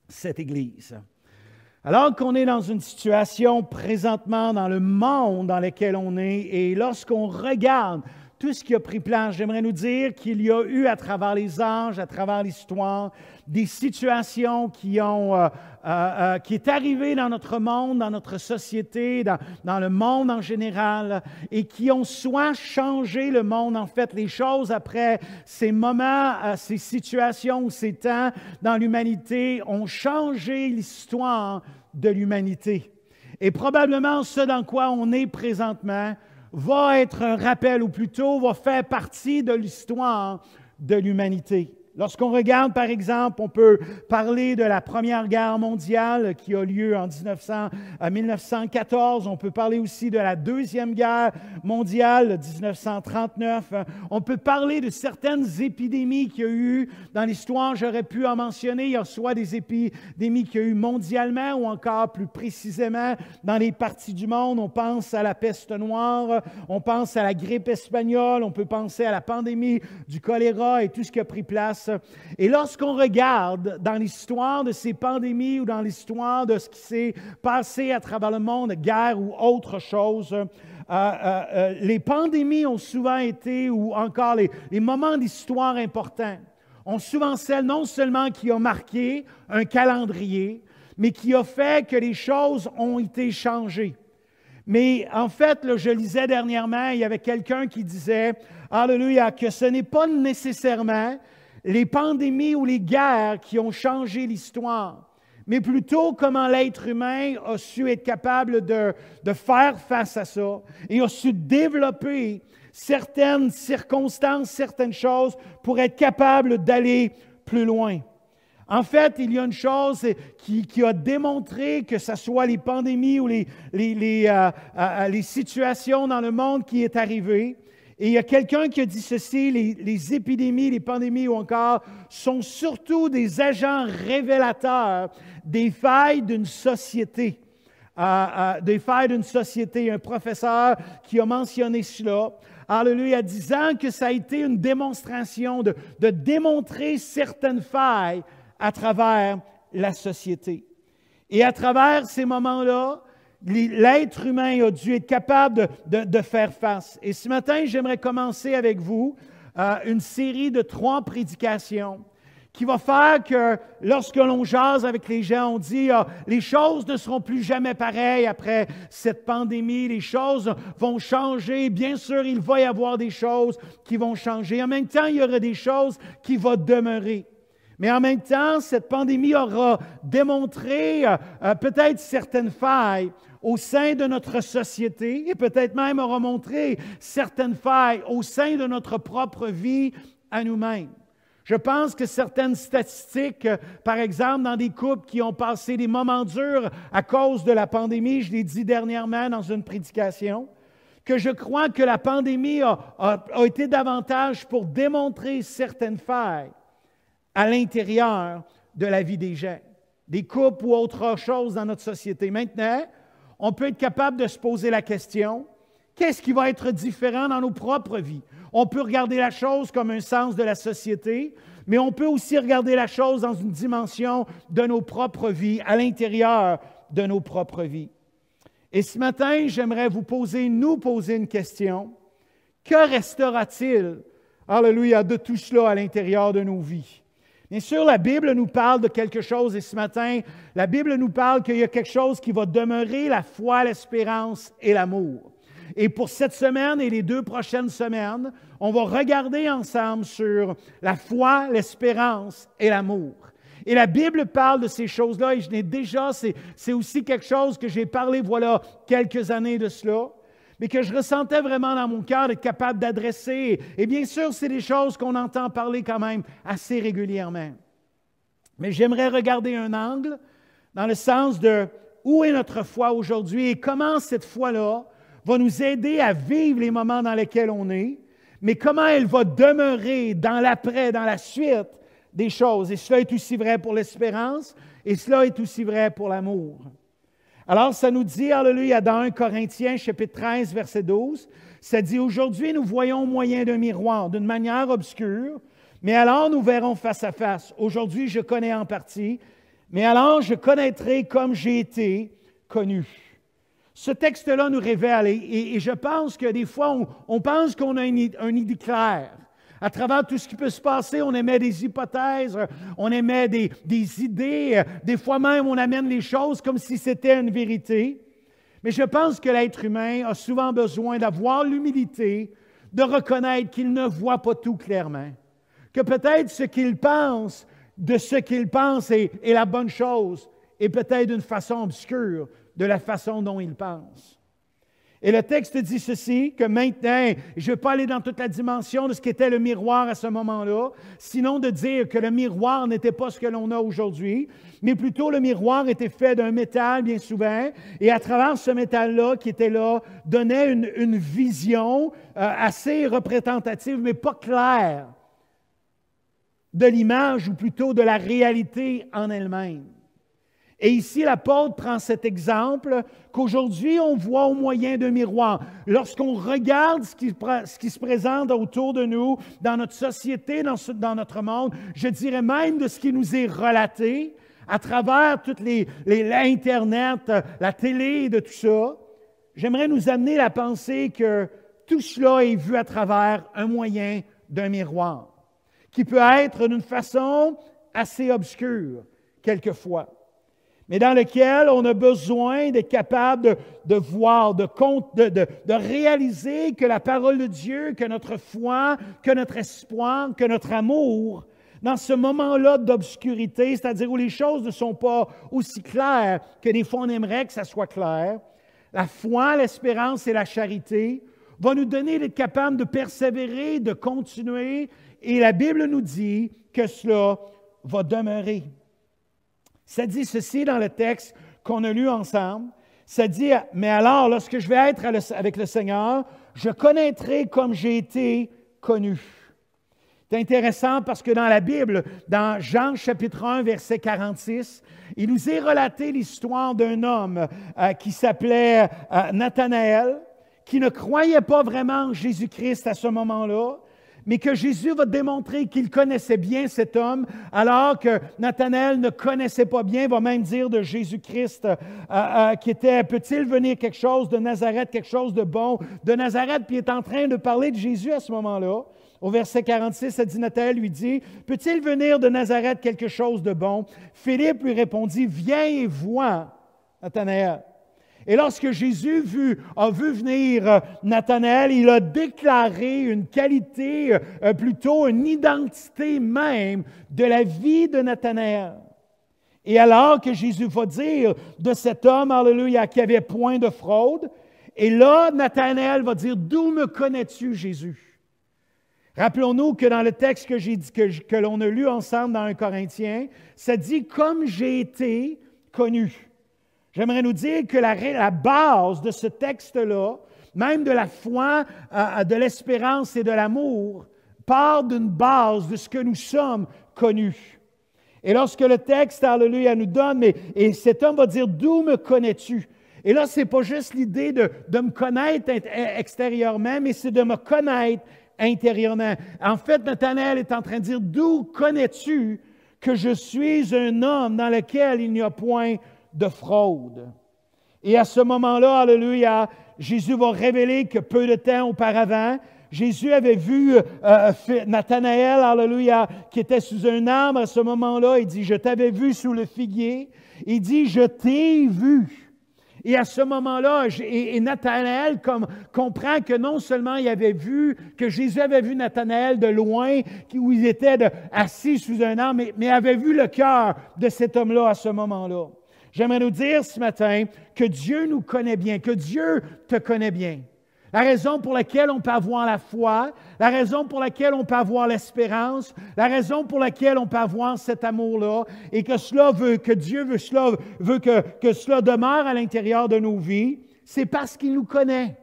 cette Église. Alors qu'on est dans une situation présentement dans le monde dans lequel on est, et lorsqu'on regarde tout ce qui a pris place, j'aimerais nous dire qu'il y a eu à travers les âges, à travers l'histoire, des situations qui est arrivé dans notre monde, dans notre société, dans le monde en général, et qui ont soit changé le monde, en fait, les choses après ces moments, ces situations ou ces temps dans l'humanité ont changé l'histoire de l'humanité. Et probablement ce dans quoi on est présentement va être un rappel, ou plutôt va faire partie de l'histoire de l'humanité. Lorsqu'on regarde, par exemple, on peut parler de la Première Guerre mondiale qui a lieu en 1914. On peut parler aussi de la Deuxième Guerre mondiale, 1939. On peut parler de certaines épidémies qu'il y a eu dans l'histoire. J'aurais pu en mentionner. Il y a soit des épidémies qu'il y a eu mondialement ou encore plus précisément dans les parties du monde. On pense à la peste noire, on pense à la grippe espagnole, on peut penser à la pandémie du choléra et tout ce qui a pris place. Et lorsqu'on regarde dans l'histoire de ces pandémies ou dans l'histoire de ce qui s'est passé à travers le monde, guerre ou autre chose, les pandémies ont souvent été, ou encore les moments d'histoire importants, ont souvent celles non seulement qui ont marqué un calendrier, mais qui a fait que les choses ont été changées. Mais en fait, là, je lisais dernièrement, il y avait quelqu'un qui disait, alléluia, que ce n'est pas nécessairement les pandémies ou les guerres qui ont changé l'histoire, mais plutôt comment l'être humain a su être capable de faire face à ça et a su développer certaines circonstances, certaines choses pour être capable d'aller plus loin. En fait, il y a une chose qui a démontré que ce soit les pandémies ou les situations dans le monde qui est arrivée. Et il y a quelqu'un qui a dit ceci, les épidémies, les pandémies ou encore, sont surtout des agents révélateurs des failles d'une société. Des failles d'une société. Un professeur qui a mentionné cela, alléluia, disant que ça a été une démonstration de démontrer certaines failles à travers la société. Et à travers ces moments-là, l'être humain a dû être capable de faire face. Et ce matin, j'aimerais commencer avec vous une série de 3 prédications qui va faire que lorsque l'on jase avec les gens, on dit les choses ne seront plus jamais pareilles après cette pandémie, les choses vont changer. Bien sûr, il va y avoir des choses qui vont changer. En même temps, il y aura des choses qui vont demeurer. Mais en même temps, cette pandémie aura démontré peut-être certaines failles au sein de notre société et peut-être même aura montré certaines failles au sein de notre propre vie à nous-mêmes. Je pense que certaines statistiques, par exemple, dans des couples qui ont passé des moments durs à cause de la pandémie, je l'ai dit dernièrement dans une prédication, que je crois que la pandémie a été davantage pour démontrer certaines failles à l'intérieur de la vie des gens, des couples ou autre chose dans notre société. Maintenant, on peut être capable de se poser la question, qu'est-ce qui va être différent dans nos propres vies? On peut regarder la chose comme un sens de la société, mais on peut aussi regarder la chose dans une dimension de nos propres vies, à l'intérieur de nos propres vies. Et ce matin, j'aimerais nous poser une question. Que restera-t-il, alléluia, de tout cela à l'intérieur de nos vies? Bien sûr, la Bible nous parle de quelque chose, et ce matin, la Bible nous parle qu'il y a quelque chose qui va demeurer, la foi, l'espérance et l'amour. Et pour cette semaine et les 2 prochaines semaines, on va regarder ensemble sur la foi, l'espérance et l'amour. Et la Bible parle de ces choses-là, et je n'ai déjà, c'est aussi quelque chose que j'ai parlé, voilà, quelques années de cela, mais que je ressentais vraiment dans mon cœur d'être capable d'adresser. Et bien sûr, c'est des choses qu'on entend parler quand même assez régulièrement. Mais j'aimerais regarder un angle dans le sens de où est notre foi aujourd'hui et comment cette foi-là va nous aider à vivre les moments dans lesquels on est, mais comment elle va demeurer dans l'après, dans la suite des choses. Et cela est aussi vrai pour l'espérance et cela est aussi vrai pour l'amour. Alors, ça nous dit, alléluia, dans 1 Corinthiens, chapitre 13, verset 12, ça dit, « Aujourd'hui, nous voyons au moyen d'un miroir, d'une manière obscure, mais alors nous verrons face à face. Aujourd'hui, je connais en partie, mais alors je connaîtrai comme j'ai été connu. » Ce texte-là nous révèle, et je pense que des fois, on pense qu'on a une idée claire. À travers tout ce qui peut se passer, on émet des hypothèses, on émet des idées, des fois même on amène les choses comme si c'était une vérité. Mais je pense que l'être humain a souvent besoin d'avoir l'humilité de reconnaître qu'il ne voit pas tout clairement. Que peut-être ce qu'il pense de ce qu'il pense est la bonne chose, et peut-être d'une façon obscure de la façon dont il pense. Et le texte dit ceci, que maintenant, je ne vais pas aller dans toute la dimension de ce qu'était le miroir à ce moment-là, sinon de dire que le miroir n'était pas ce que l'on a aujourd'hui, mais plutôt le miroir était fait d'un métal bien souvent, et à travers ce métal-là qui était là, donnait une vision assez représentative, mais pas claire, de l'image ou plutôt de la réalité en elle-même. Et ici, l'apôtre prend cet exemple qu'aujourd'hui, on voit au moyen d'un miroir. Lorsqu'on regarde ce qui se présente autour de nous, dans notre société, dans notre monde, je dirais même de ce qui nous est relaté, à travers toutes l'Internet, la télé, de tout ça, j'aimerais nous amener à penser que tout cela est vu à travers un moyen d'un miroir, qui peut être d'une façon assez obscure, quelquefois, mais dans lequel on a besoin d'être capable de voir, de réaliser que la parole de Dieu, que notre foi, que notre espoir, que notre amour, dans ce moment-là d'obscurité, c'est-à-dire où les choses ne sont pas aussi claires que des fois on aimerait que ça soit clair, la foi, l'espérance et la charité vont nous donner d'être capables de persévérer, de continuer, et la Bible nous dit que cela va demeurer. Ça dit ceci dans le texte qu'on a lu ensemble. Ça dit, mais alors, lorsque je vais être avec le Seigneur, je connaîtrai comme j'ai été connu. C'est intéressant parce que dans la Bible, dans Jean chapitre 1, verset 46, il nous est relaté l'histoire d'un homme qui s'appelait Nathanaël, qui ne croyait pas vraiment en Jésus-Christ à ce moment-là, mais que Jésus va démontrer qu'il connaissait bien cet homme, alors que Nathanaël ne connaissait pas bien, va même dire de Jésus-Christ, qui était, peut-il venir quelque chose de Nazareth, quelque chose de bon de Nazareth, puis il est en train de parler de Jésus à ce moment-là. Au verset 46, ça dit, Nathanaël lui dit, « Peut-il venir de Nazareth quelque chose de bon? » Philippe lui répondit, « Viens et vois, Nathanaël. » Et lorsque Jésus a vu venir Nathanaël, il a déclaré une qualité, plutôt une identité même de la vie de Nathanaël. Et alors que Jésus va dire de cet homme, alléluia, qui avait point de fraude, et là, Nathanaël va dire, « D'où me connais-tu, Jésus? » Rappelons-nous que dans le texte que l'on a lu ensemble dans 1 Corinthiens, ça dit « Comme j'ai été connu ». J'aimerais nous dire que la base de ce texte-là, même de la foi, de l'espérance et de l'amour, part d'une base de ce que nous sommes connus. Et lorsque le texte, alléluia, nous donne, et cet homme va dire, « D'où me connais-tu? » Et là, ce n'est pas juste l'idée de me connaître extérieurement, mais c'est de me connaître intérieurement. En fait, Nathanaël est en train de dire, « D'où connais-tu que je suis un homme dans lequel il n'y a point de fraude? » Et à ce moment-là, alléluia, Jésus va révéler que peu de temps auparavant, Jésus avait vu Nathanaël, alléluia, qui était sous un arbre à ce moment-là. Il dit, « Je t'avais vu sous le figuier. » Il dit, « Je t'ai vu. » Et à ce moment-là, et Nathanaël comprend que non seulement il avait vu, que Jésus avait vu Nathanaël de loin, où il était assis sous un arbre, mais avait vu le cœur de cet homme-là à ce moment-là. J'aimerais nous dire ce matin que Dieu nous connaît bien, que Dieu te connaît bien. La raison pour laquelle on peut avoir la foi, la raison pour laquelle on peut avoir l'espérance, la raison pour laquelle on peut avoir cet amour-là, et que cela veut, que Dieu veut que cela demeure à l'intérieur de nos vies, c'est parce qu'il nous connaît.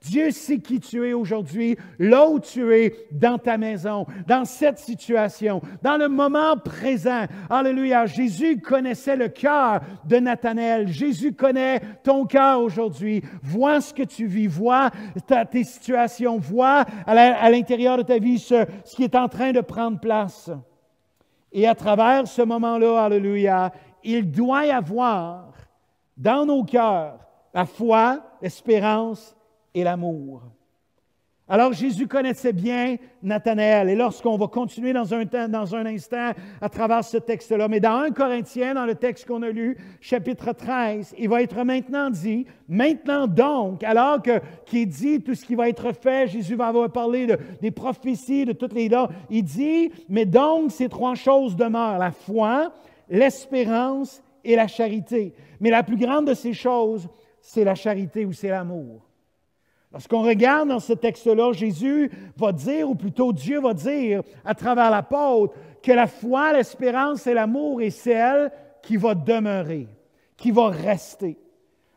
Dieu sait qui tu es aujourd'hui, là où tu es, dans ta maison, dans cette situation, dans le moment présent. Alléluia. Jésus connaissait le cœur de Nathanaël. Jésus connaît ton cœur aujourd'hui. Vois ce que tu vis, vois tes situations, vois à l'intérieur de ta vie ce qui est en train de prendre place. Et à travers ce moment-là, alléluia, il doit y avoir dans nos cœurs la foi, l'espérance et l'amour. Alors Jésus connaissait bien Nathanaël. Et lorsqu'on va continuer dans un instant à travers ce texte-là, mais dans 1 Corinthiens, dans le texte qu'on a lu, chapitre 13, il va être maintenant dit, maintenant donc, alors qu'il dit tout ce qui va être fait, Jésus va avoir parlé des prophéties, de toutes les dons, il dit, mais donc ces trois choses demeurent, la foi, l'espérance et la charité. Mais la plus grande de ces choses, c'est la charité ou c'est l'amour. Lorsqu'on regarde dans ce texte-là, Jésus va dire, ou plutôt Dieu va dire à travers l'apôtre, que la foi, l'espérance et l'amour est celle qui va demeurer, qui va rester.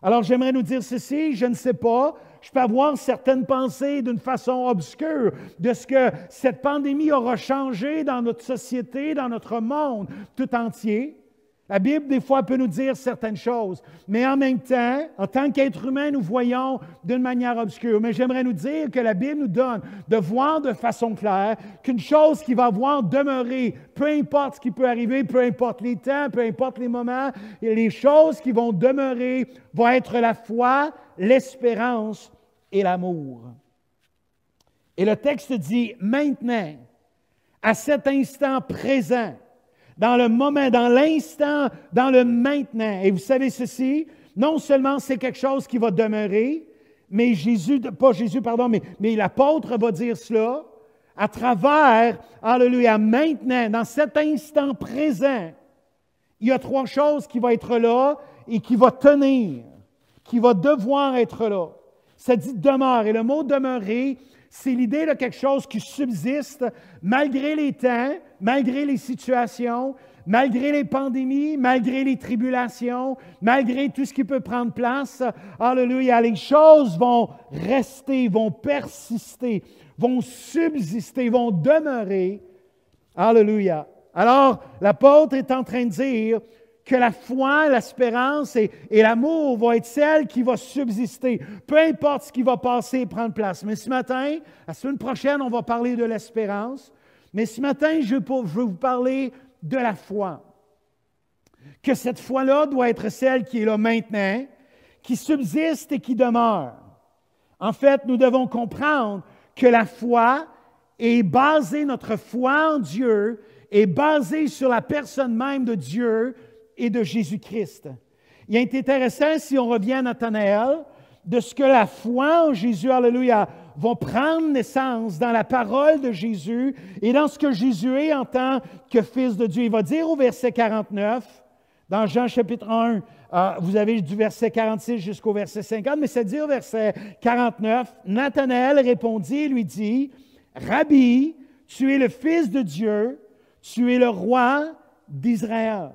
Alors j'aimerais nous dire ceci, je ne sais pas, je peux avoir certaines pensées d'une façon obscure de ce que cette pandémie aura changé dans notre société, dans notre monde tout entier. La Bible, des fois, peut nous dire certaines choses, mais en même temps, en tant qu'être humain, nous voyons d'une manière obscure. Mais j'aimerais nous dire que la Bible nous donne de voir de façon claire qu'une chose qui va voir demeurer, peu importe ce qui peut arriver, peu importe les temps, peu importe les moments, et les choses qui vont demeurer vont être la foi, l'espérance et l'amour. Et le texte dit « maintenant, à cet instant présent », dans le moment, dans l'instant, dans le maintenant. Et vous savez ceci, non seulement c'est quelque chose qui va demeurer, mais mais l'apôtre va dire cela à travers, alléluia, maintenant, dans cet instant présent. Il y a 3 choses qui vont être là et qui vont tenir, qui vont devoir être là. Ça dit demeure. Et le mot demeurer, c'est l'idée de quelque chose qui subsiste malgré les temps, malgré les situations, malgré les pandémies, malgré les tribulations, malgré tout ce qui peut prendre place. Alléluia, les choses vont rester, vont persister, vont subsister, vont demeurer. Alléluia. Alors, l'apôtre est en train de dire que la foi, l'espérance et l'amour vont être celles qui vont subsister, peu importe ce qui va passer et prendre place. Mais ce matin, la semaine prochaine, on va parler de l'espérance. Mais ce matin, je veux vous parler de la foi. Que cette foi-là doit être celle qui est là maintenant, qui subsiste et qui demeure. En fait, nous devons comprendre que la foi est basée, notre foi en Dieu est basée sur la personne même de Dieu et de Jésus-Christ. Il est intéressant, si on revient à Nathanaël, de ce que la foi en Jésus, alléluia, va prendre naissance dans la parole de Jésus et dans ce que Jésus est en tant que Fils de Dieu. Il va dire au verset 49, dans Jean chapitre 1, vous avez du verset 46 jusqu'au verset 50, mais ça dit au verset 49, Nathanaël répondit et lui dit, « Rabbi, tu es le Fils de Dieu, tu es le roi d'Israël. »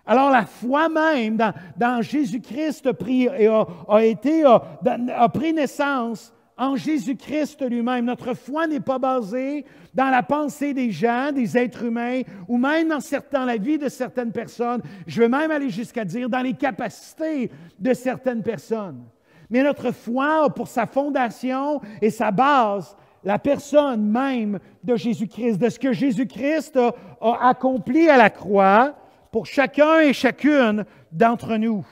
Alors, la foi même dans Jésus-Christ a pris naissance en Jésus-Christ lui-même. Notre foi n'est pas basée dans la pensée des gens, des êtres humains, ou même dans la vie de certaines personnes. Je veux même aller jusqu'à dire dans les capacités de certaines personnes. Mais notre foi a pour sa fondation et sa base la personne même de Jésus-Christ, de ce que Jésus-Christ a accompli à la croix pour chacun et chacune d'entre nous.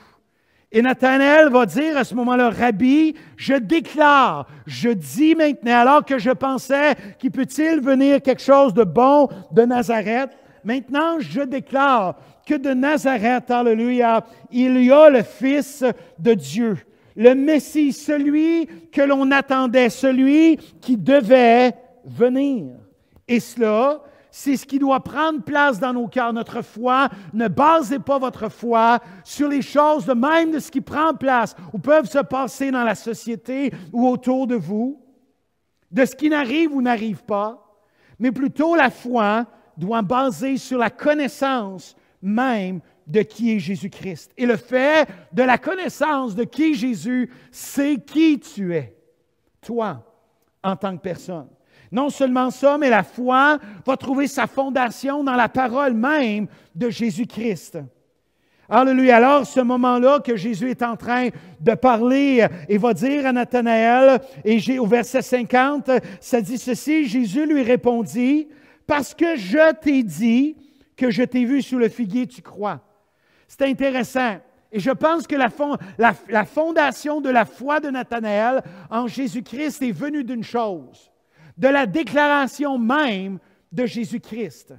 Et Nathanaël va dire à ce moment-là, « Rabbi, je déclare, je dis maintenant, alors que je pensais qu'il peut-il venir quelque chose de bon de Nazareth, maintenant je déclare que de Nazareth, alléluia, il y a le Fils de Dieu, le Messie, celui que l'on attendait, celui qui devait venir. » Et cela, c'est ce qui doit prendre place dans nos cœurs. Notre foi, ne basez pas votre foi sur les choses, même de ce qui prend place ou peuvent se passer dans la société ou autour de vous, de ce qui n'arrive ou n'arrive pas, mais plutôt la foi doit baser sur la connaissance même de qui est Jésus-Christ. Et le fait de la connaissance de qui Jésus, c'est qui tu es, toi, en tant que personne. Non seulement ça, mais la foi va trouver sa fondation dans la parole même de Jésus-Christ. Alléluia. Alors, ce moment-là que Jésus est en train de parler et va dire à Nathanaël, et au verset 50, ça dit ceci, Jésus lui répondit, « Parce que je t'ai dit que je t'ai vu sous le figuier, tu crois. » C'est intéressant. Et je pense que la fondation de la foi de Nathanaël en Jésus-Christ est venue d'une chose, de la déclaration même de Jésus-Christ.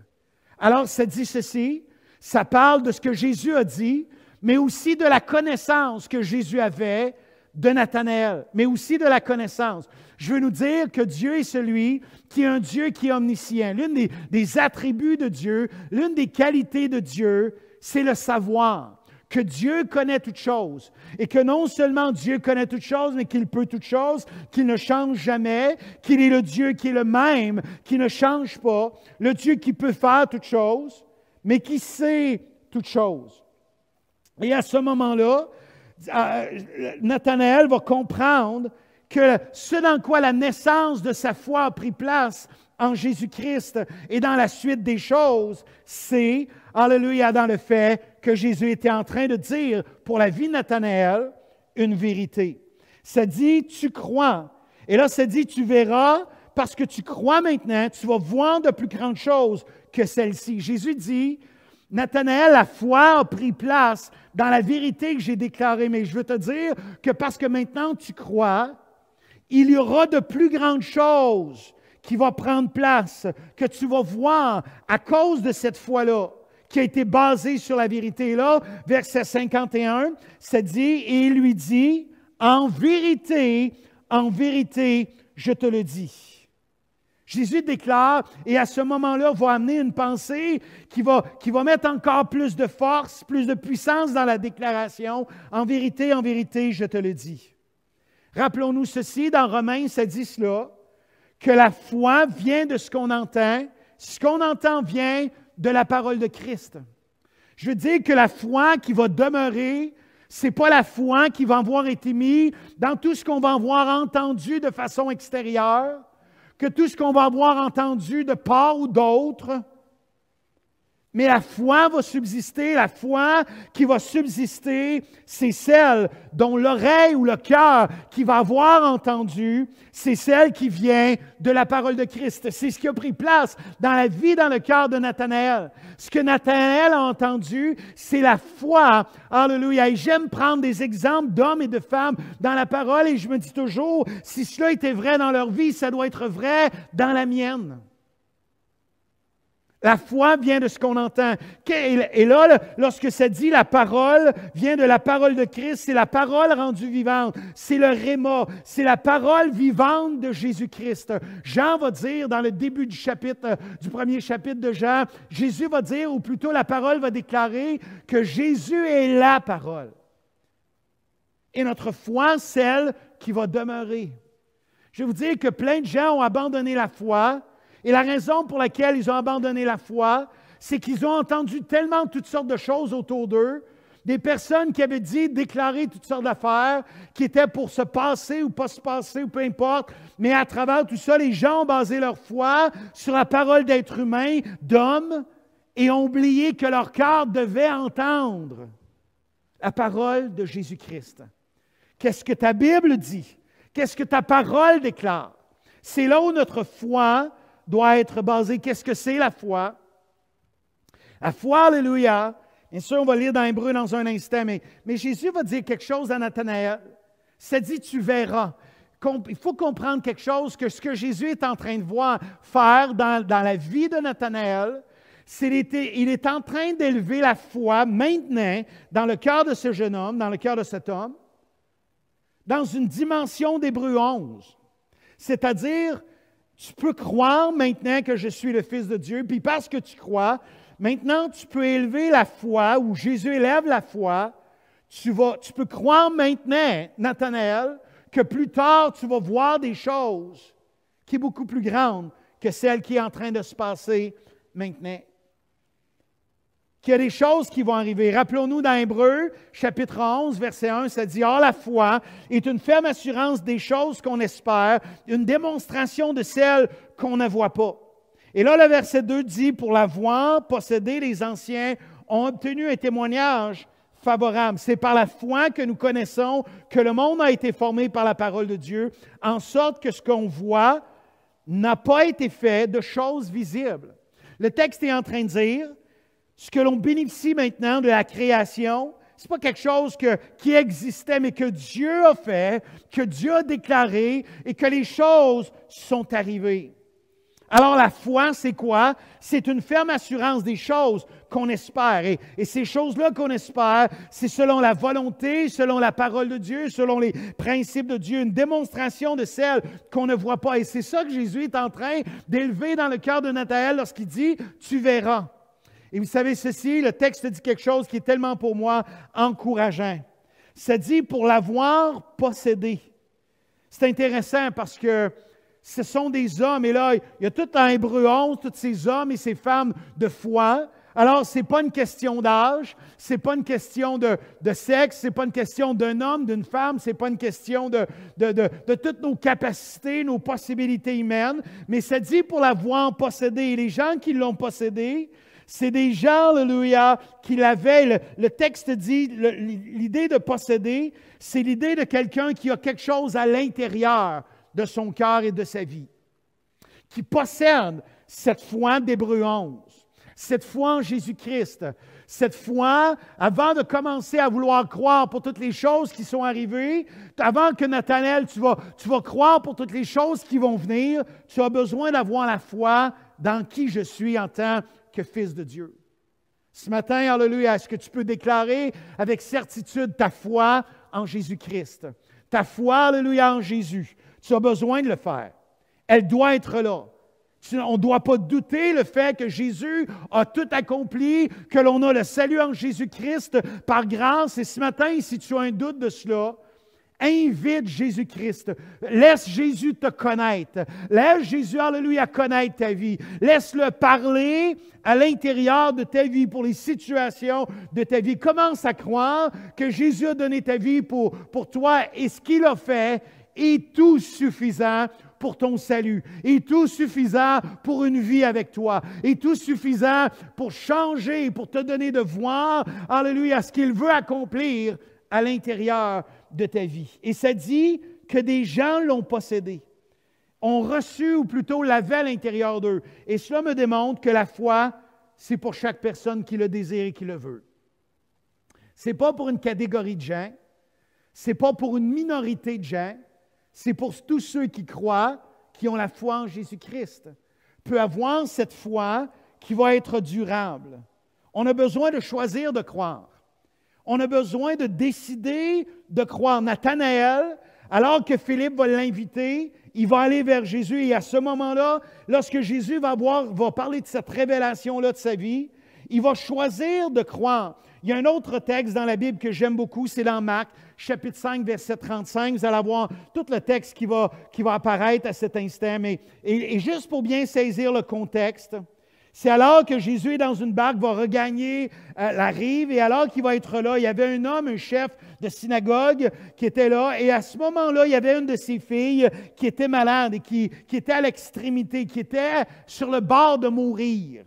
Alors, ça dit ceci, ça parle de ce que Jésus a dit, mais aussi de la connaissance que Jésus avait de Nathanaël, mais aussi de la connaissance. Je veux nous dire que Dieu est celui qui est un Dieu qui est omniscient. L'une des attributs de Dieu, l'une des qualités de Dieu, c'est le savoir. que Dieu connaît toutes choses et que non seulement Dieu connaît toutes choses, mais qu'il peut toutes choses, qu'il ne change jamais, qu'il est le Dieu qui est le même, qui ne change pas, le Dieu qui peut faire toutes choses, mais qui sait toutes choses. Et à ce moment-là, Nathanaël va comprendre que ce dans quoi la naissance de sa foi a pris place en Jésus-Christ et dans la suite des choses, c'est, alléluia, dans le fait que Jésus était en train de dire pour la vie de Nathanaël une vérité. Ça dit, tu crois. Et là, ça dit, tu verras, parce que tu crois maintenant, tu vas voir de plus grandes choses que celle-ci. Jésus dit, Nathanaël, la foi a pris place dans la vérité que j'ai déclarée. Mais je veux te dire que parce que maintenant tu crois, il y aura de plus grandes choses qui vont prendre place, que tu vas voir à cause de cette foi-là, qui a été basée sur la vérité. Et là, verset 51, ça dit, et il lui dit, en vérité, je te le dis. Jésus déclare, et à ce moment-là, va amener une pensée qui va mettre encore plus de force, plus de puissance dans la déclaration. En vérité, je te le dis. Rappelons-nous ceci, dans Romains, ça dit cela, que la foi vient de ce qu'on entend. Ce qu'on entend vient de la parole de Christ. Je veux dire que la foi qui va demeurer, ce n'est pas la foi qui va avoir été mise dans tout ce qu'on va avoir entendu de façon extérieure, que tout ce qu'on va avoir entendu de part ou d'autre, mais la foi va subsister. La foi qui va subsister, c'est celle dont l'oreille ou le cœur qui va avoir entendu, c'est celle qui vient de la parole de Christ. C'est ce qui a pris place dans la vie, dans le cœur de Nathanaël. Ce que Nathanaël a entendu, c'est la foi. Alléluia. Et j'aime prendre des exemples d'hommes et de femmes dans la parole et je me dis toujours, si cela était vrai dans leur vie, ça doit être vrai dans la mienne. La foi vient de ce qu'on entend. Et là, lorsque ça dit la parole vient de la parole de Christ, c'est la parole rendue vivante. C'est le réma. C'est la parole vivante de Jésus-Christ. Jean va dire dans le début du premier chapitre de Jean, Jésus va dire, ou plutôt la parole va déclarer que Jésus est la parole. Et notre foi, celle qui va demeurer. Je vais vous dire que plein de gens ont abandonné la foi. Et la raison pour laquelle ils ont abandonné la foi, c'est qu'ils ont entendu tellement toutes sortes de choses autour d'eux, des personnes qui avaient dit, déclaré toutes sortes d'affaires, qui étaient pour se passer ou pas se passer, ou peu importe, mais à travers tout ça, les gens ont basé leur foi sur la parole d'êtres humains, d'hommes, et ont oublié que leur cœur devait entendre la parole de Jésus-Christ. Qu'est-ce que ta Bible dit? Qu'est-ce que ta parole déclare? C'est là où notre foi doit être basée. Qu'est-ce que c'est la foi? La foi, alléluia. Bien sûr, on va lire dans Hébreux dans un instant, mais Jésus va dire quelque chose à Nathanaël. Ça dit, tu verras. Il faut comprendre quelque chose, que ce que Jésus est en train de faire dans la vie de Nathanaël, il est en train d'élever la foi maintenant dans le cœur de ce jeune homme, dans le cœur de cet homme, dans une dimension d'Hébreux 11. C'est-à-dire, tu peux croire maintenant que je suis le Fils de Dieu, puis parce que tu crois, maintenant tu peux élever la foi, ou Jésus élève la foi. Tu peux croire maintenant, Nathanaël, que plus tard tu vas voir des choses qui sont beaucoup plus grandes que celles qui sont en train de se passer maintenant. Qu'il y a des choses qui vont arriver. Rappelons-nous dans Hébreux, chapitre 11, verset 1, ça dit « Or la foi est une ferme assurance des choses qu'on espère, une démonstration de celles qu'on ne voit pas. » Et là, le verset 2 dit « Pour l'avoir possédé, les anciens ont obtenu un témoignage favorable. C'est par la foi que nous connaissons que le monde a été formé par la parole de Dieu, en sorte que ce qu'on voit n'a pas été fait de choses visibles. » Le texte est en train de dire ce que l'on bénéficie maintenant de la création, ce n'est pas quelque chose qui existait, mais que Dieu a fait, que Dieu a déclaré et que les choses sont arrivées. Alors la foi, c'est quoi? C'est une ferme assurance des choses qu'on espère. Et ces choses-là qu'on espère, c'est selon la volonté, selon la parole de Dieu, selon les principes de Dieu, une démonstration de celles qu'on ne voit pas. Et c'est ça que Jésus est en train d'élever dans le cœur de Nathanaël lorsqu'il dit « Tu verras ». Et vous savez ceci, le texte dit quelque chose qui est tellement pour moi encourageant. Ça dit pour l'avoir possédé. C'est intéressant parce que ce sont des hommes, et là, il y a tout en Hébreux 11, tous ces hommes et ces femmes de foi. Alors, ce n'est pas une question d'âge, ce n'est pas une question de sexe, ce n'est pas une question d'un homme, d'une femme, ce n'est pas une question de toutes nos capacités, nos possibilités humaines, mais ça dit pour l'avoir possédé. Et les gens qui l'ont possédé, c'est des gens, alléluia, qui l'avaient. Le texte dit, l'idée de posséder, c'est l'idée de quelqu'un qui a quelque chose à l'intérieur de son cœur et de sa vie, qui possède cette foi d'Hébreux 11. Cette foi en Jésus-Christ, cette foi, avant de commencer à vouloir croire pour toutes les choses qui sont arrivées, avant que Nathanaël, tu vas croire pour toutes les choses qui vont venir, tu as besoin d'avoir la foi dans qui je suis en tant que fils de Dieu. Ce matin, alléluia, est-ce que tu peux déclarer avec certitude ta foi en Jésus-Christ? Ta foi, alléluia, en Jésus. Tu as besoin de le faire. Elle doit être là. On ne doit pas douter le fait que Jésus a tout accompli, que l'on a le salut en Jésus-Christ par grâce. Et ce matin, si tu as un doute de cela, invite Jésus-Christ. Laisse Jésus te connaître. Laisse Jésus, alléluia, connaître ta vie. Laisse-le parler à l'intérieur de ta vie, pour les situations de ta vie. Commence à croire que Jésus a donné ta vie pour toi et ce qu'il a fait est tout suffisant pour ton salut, est tout suffisant pour une vie avec toi, est tout suffisant pour changer, pour te donner de voir, alléluia, ce qu'il veut accomplir à l'intérieur de ta vie. Et ça dit que des gens l'ont possédé, ont reçu, ou plutôt l'avaient à l'intérieur d'eux. Et cela me démontre que la foi, c'est pour chaque personne qui le désire et qui le veut. Ce n'est pas pour une catégorie de gens, ce n'est pas pour une minorité de gens, c'est pour tous ceux qui croient, qui ont la foi en Jésus-Christ. Peut avoir cette foi qui va être durable. On a besoin de choisir de croire. On a besoin de décider de croire. Nathanaël, alors que Philippe va l'inviter, il va aller vers Jésus et à ce moment-là, lorsque Jésus va parler de cette révélation-là de sa vie, il va choisir de croire. Il y a un autre texte dans la Bible que j'aime beaucoup, c'est dans Marc, chapitre 5, verset 35. Vous allez avoir tout le texte qui va apparaître à cet instant. Et juste pour bien saisir le contexte, c'est alors que Jésus est dans une barque, va regagner la rive, et alors qu'il va être là, il y avait un homme, un chef de synagogue qui était là, et à ce moment-là, il y avait une de ses filles qui était malade et qui était à l'extrémité, qui était sur le bord de mourir.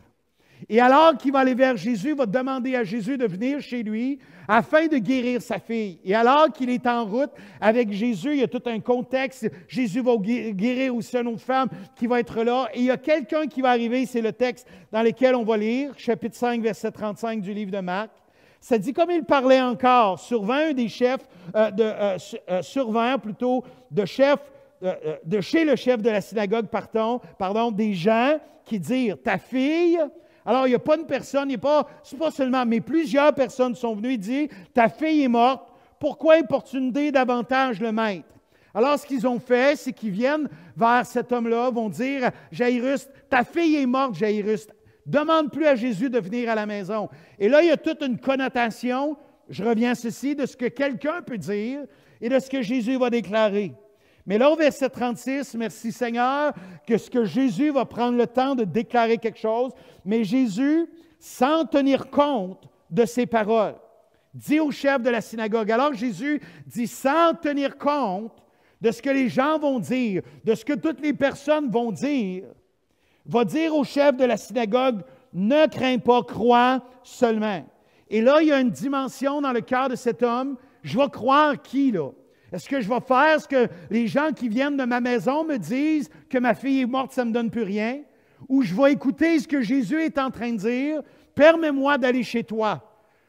Et alors qu'il va aller vers Jésus, il va demander à Jésus de venir chez lui afin de guérir sa fille. Et alors qu'il est en route avec Jésus, il y a tout un contexte. Jésus va guérir aussi une autre femme qui va être là. Et il y a quelqu'un qui va arriver, c'est le texte dans lequel on va lire, chapitre 5, verset 35 du livre de Marc. Ça dit, comme il parlait encore, survint un des chefs, de chez le chef de la synagogue, des gens qui dirent, ta fille... Alors, il n'y a pas une personne, c'est pas seulement, mais plusieurs personnes sont venues et disent, ta fille est morte, pourquoi importuner davantage le maître? Alors, ce qu'ils ont fait, c'est qu'ils viennent vers cet homme-là, vont dire, Jairus, ta fille est morte, Jairus, demande plus à Jésus de venir à la maison. Et là, il y a toute une connotation, je reviens à ceci, de ce que quelqu'un peut dire et de ce que Jésus va déclarer. Mais là, au verset 36, merci Seigneur, que ce que Jésus va prendre le temps de déclarer quelque chose, mais Jésus, sans tenir compte de ses paroles, dit au chef de la synagogue. Alors Jésus dit, sans tenir compte de ce que les gens vont dire, de ce que toutes les personnes vont dire, va dire au chef de la synagogue, ne crains pas, crois seulement. Et là, il y a une dimension dans le cœur de cet homme, je vais croire qui là? Est-ce que je vais faire ce que les gens qui viennent de ma maison me disent que ma fille est morte, ça ne me donne plus rien? Ou je vais écouter ce que Jésus est en train de dire, permets-moi d'aller chez toi.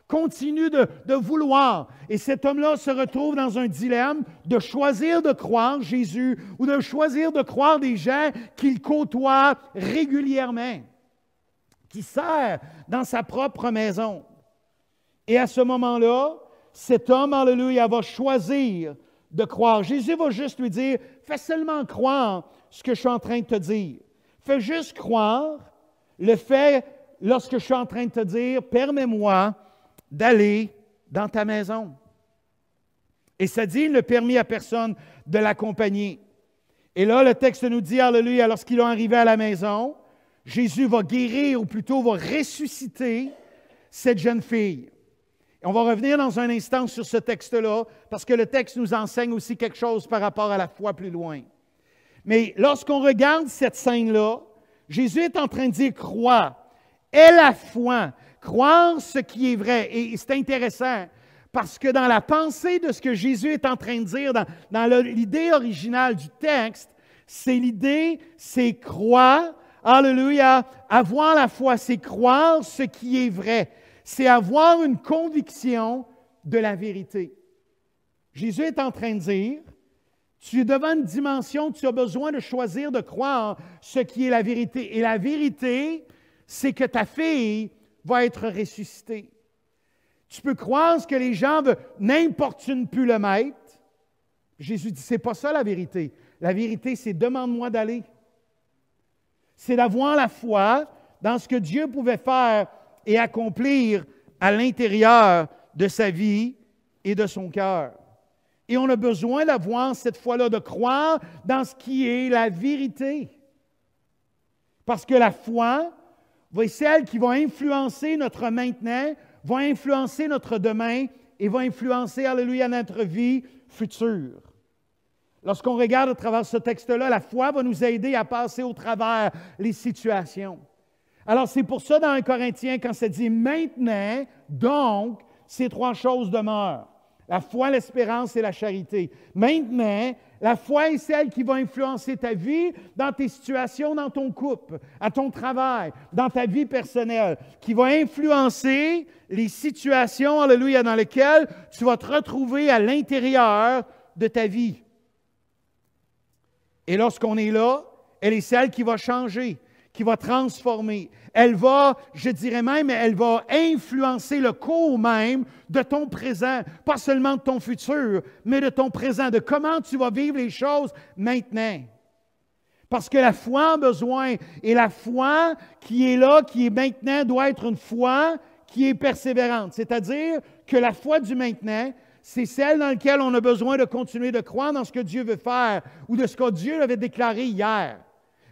Continue de vouloir. Et cet homme-là se retrouve dans un dilemme de choisir de croire Jésus ou de choisir de croire des gens qu'il côtoie régulièrement, qui servent dans sa propre maison. Et à ce moment-là, cet homme, alléluia, va choisir de croire. Jésus va juste lui dire, fais seulement croire ce que je suis en train de te dire. Fais juste croire le fait lorsque je suis en train de te dire, permets-moi d'aller dans ta maison. Et ça dit, il ne permit à personne de l'accompagner. Et là, le texte nous dit, alléluia, lorsqu'ils ont arrivé à la maison, Jésus va guérir, ou plutôt va ressusciter cette jeune fille. Et on va revenir dans un instant sur ce texte-là, parce que le texte nous enseigne aussi quelque chose par rapport à la foi plus loin. Mais lorsqu'on regarde cette scène-là, Jésus est en train de dire « crois ». Aie la foi, croire ce qui est vrai. Et c'est intéressant, parce que dans la pensée de ce que Jésus est en train de dire, dans l'idée originale du texte, c'est l'idée, c'est croire, alléluia, avoir la foi, c'est croire ce qui est vrai. C'est avoir une conviction de la vérité. Jésus est en train de dire, tu es devant une dimension, tu as besoin de choisir de croire ce qui est la vérité. Et la vérité, c'est que ta fille va être ressuscitée. Tu peux croire ce que les gens n'importunent plus le maître. Jésus dit, c'est pas ça la vérité. La vérité, c'est demande-moi d'aller. C'est d'avoir la foi dans ce que Dieu pouvait faire et accomplir à l'intérieur de sa vie et de son cœur. Et on a besoin d'avoir cette foi-là, de croire dans ce qui est la vérité. Parce que la foi va être celle qui va influencer notre maintenant, va influencer notre demain et va influencer, alléluia, notre vie future. Lorsqu'on regarde à travers ce texte-là, la foi va nous aider à passer au travers les situations. Alors, c'est pour ça, dans 1 Corinthiens, quand ça dit « maintenant », donc, ces trois choses demeurent. La foi, l'espérance et la charité. Maintenant, la foi est celle qui va influencer ta vie dans tes situations, dans ton couple, à ton travail, dans ta vie personnelle, qui va influencer les situations, alléluia, dans lesquelles tu vas te retrouver à l'intérieur de ta vie. Et lorsqu'on est là, elle est celle qui va changer, qui va transformer. Elle va, je dirais même, elle va influencer le cours même de ton présent, pas seulement de ton futur, mais de ton présent, de comment tu vas vivre les choses maintenant. Parce que la foi a besoin, et la foi qui est là, qui est maintenant, doit être une foi qui est persévérante. C'est-à-dire que la foi du maintenant, c'est celle dans laquelle on a besoin de continuer de croire dans ce que Dieu veut faire ou de ce que Dieu avait déclaré hier.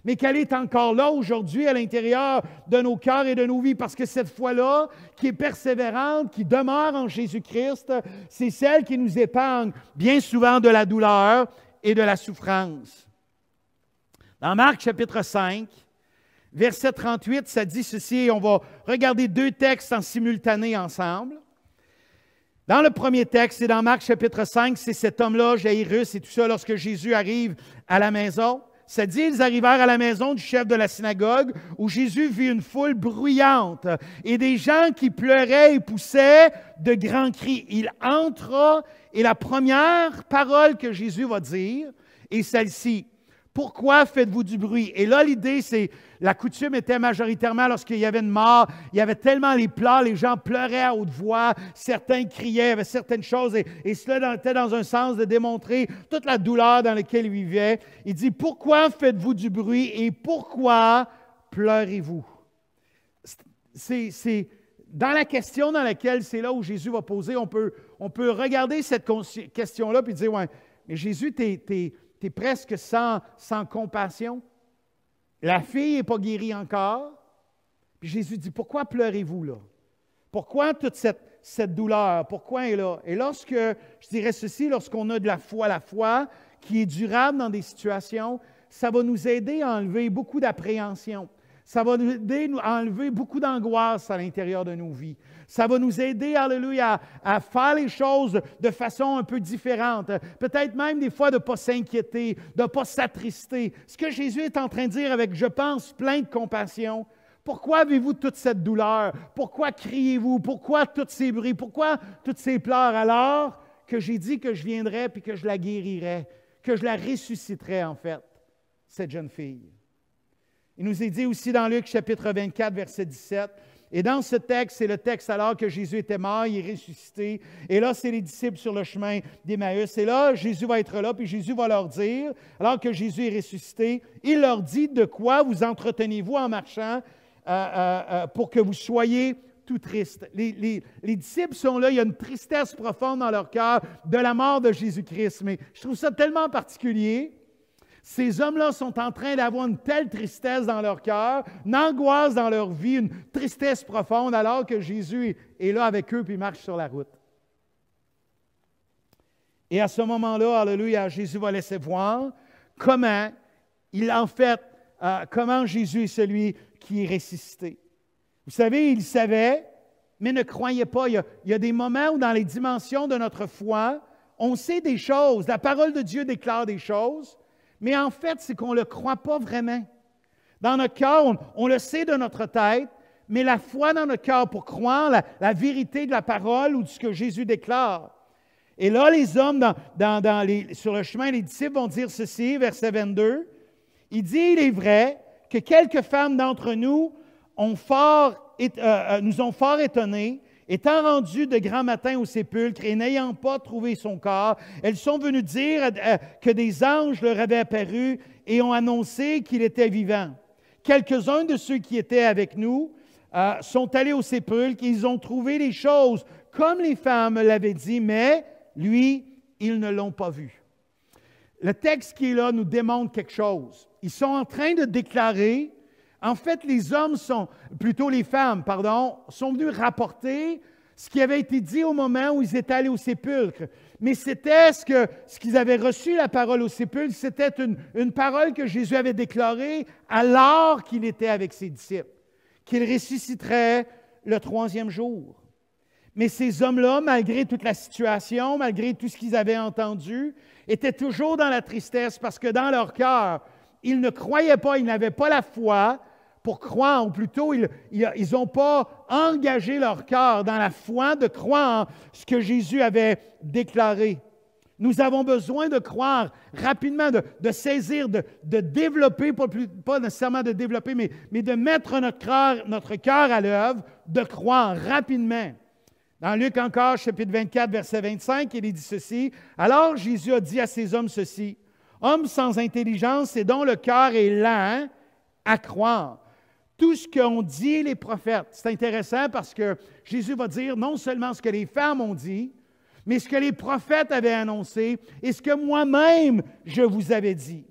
Mais qu'elle est encore là aujourd'hui à l'intérieur de nos cœurs et de nos vies, parce que cette foi-là, qui est persévérante, qui demeure en Jésus-Christ, c'est celle qui nous épargne bien souvent de la douleur et de la souffrance. Dans Marc chapitre 5, verset 38, ça dit ceci, et on va regarder deux textes en simultané ensemble. Dans le premier texte, c'est dans Marc chapitre 5, c'est cet homme-là, Jairus et tout ça, lorsque Jésus arrive à la maison. Ça dit, ils arrivèrent à la maison du chef de la synagogue où Jésus vit une foule bruyante et des gens qui pleuraient et poussaient de grands cris. Il entra et la première parole que Jésus va dire est celle-ci. Pourquoi faites-vous du bruit? Et là, l'idée, c'est, la coutume était majoritairement lorsqu'il y avait une mort, il y avait tellement les pleurs, les gens pleuraient à haute voix, certains criaient, il y avait certaines choses, et cela était dans un sens de démontrer toute la douleur dans laquelle ils vivaient. Il dit, pourquoi faites-vous du bruit et pourquoi pleurez-vous? C'est dans la question dans laquelle c'est là où Jésus va poser, on peut regarder cette question-là et dire, ouais, mais Jésus, t'es presque sans compassion. La fille n'est pas guérie encore. Puis Jésus dit, pourquoi pleurez-vous là? Pourquoi toute cette douleur? Pourquoi elle est là? Et lorsque, je dirais ceci, lorsqu'on a de la foi qui est durable dans des situations, ça va nous aider à enlever beaucoup d'appréhension. Ça va nous aider à enlever beaucoup d'angoisse à l'intérieur de nos vies. Ça va nous aider, alléluia, à faire les choses de façon un peu différente. Peut-être même des fois de ne pas s'inquiéter, de ne pas s'attrister. Ce que Jésus est en train de dire avec, je pense, plein de compassion. Pourquoi avez-vous toute cette douleur? Pourquoi criez-vous? Pourquoi tous ces bruits? Pourquoi toutes ces pleurs? Alors que j'ai dit que je viendrais puis que je la guérirais, que je la ressusciterais en fait, cette jeune fille. Il nous est dit aussi dans Luc chapitre 24, verset 17, et dans ce texte, c'est le texte alors que Jésus était mort, il est ressuscité, et là, c'est les disciples sur le chemin d'Emmaüs, et là, Jésus va être là, puis Jésus va leur dire, alors que Jésus est ressuscité, il leur dit, de quoi vous entretenez-vous en marchant pour que vous soyez tout tristes. Les disciples sont là, il y a une tristesse profonde dans leur cœur de la mort de Jésus-Christ. Mais je trouve ça tellement particulier. Ces hommes-là sont en train d'avoir une telle tristesse dans leur cœur, une angoisse dans leur vie, une tristesse profonde, alors que Jésus est là avec eux puis marche sur la route. Et à ce moment-là, alléluia, Jésus va laisser voir comment comment Jésus est celui qui est ressuscité. Vous savez, il savait, mais ne croyait pas. Il y a des moments où dans les dimensions de notre foi, on sait des choses, la parole de Dieu déclare des choses, mais en fait, c'est qu'on ne le croit pas vraiment. Dans notre cœur, on le sait de notre tête, mais la foi dans notre cœur pour croire la vérité de la parole ou de ce que Jésus déclare. Et là, les hommes sur le chemin, les disciples vont dire ceci, verset 22. Il dit, il est vrai que quelques femmes d'entre nous nous ont fort étonnés, étant rendues de grand matin au sépulcre et n'ayant pas trouvé son corps. Elles sont venues dire que des anges leur avaient apparu et ont annoncé qu'il était vivant. Quelques-uns de ceux qui étaient avec nous sont allés au sépulcre et ils ont trouvé les choses comme les femmes l'avaient dit, mais lui, ils ne l'ont pas vu. Le texte qui est là nous démontre quelque chose. Ils sont en train de déclarer, en fait, les femmes, sont venus rapporter ce qui avait été dit au moment où ils étaient allés au sépulcre. Mais c'était ce qu'ils avaient reçu, la parole au sépulcre, c'était une parole que Jésus avait déclarée alors qu'il était avec ses disciples, qu'il ressusciterait le 3e jour. Mais ces hommes-là, malgré toute la situation, malgré tout ce qu'ils avaient entendu, étaient toujours dans la tristesse parce que dans leur cœur, ils ne croyaient pas, ils n'avaient pas la foi pour croire, ou plutôt, ils n'ont pas engagé leur cœur dans la foi de croire ce que Jésus avait déclaré. Nous avons besoin de croire rapidement, de saisir, de développer, pas nécessairement de développer, mais de mettre notre cœur à l'œuvre, de croire rapidement. Dans Luc encore, chapitre 24, verset 25, il est dit ceci. « Alors Jésus a dit à ces hommes ceci, « Hommes sans intelligence et dont le cœur est lent à croire. » Tout ce qu'ont dit les prophètes. C'est intéressant parce que Jésus va dire non seulement ce que les femmes ont dit, mais ce que les prophètes avaient annoncé et ce que moi-même je vous avais dit.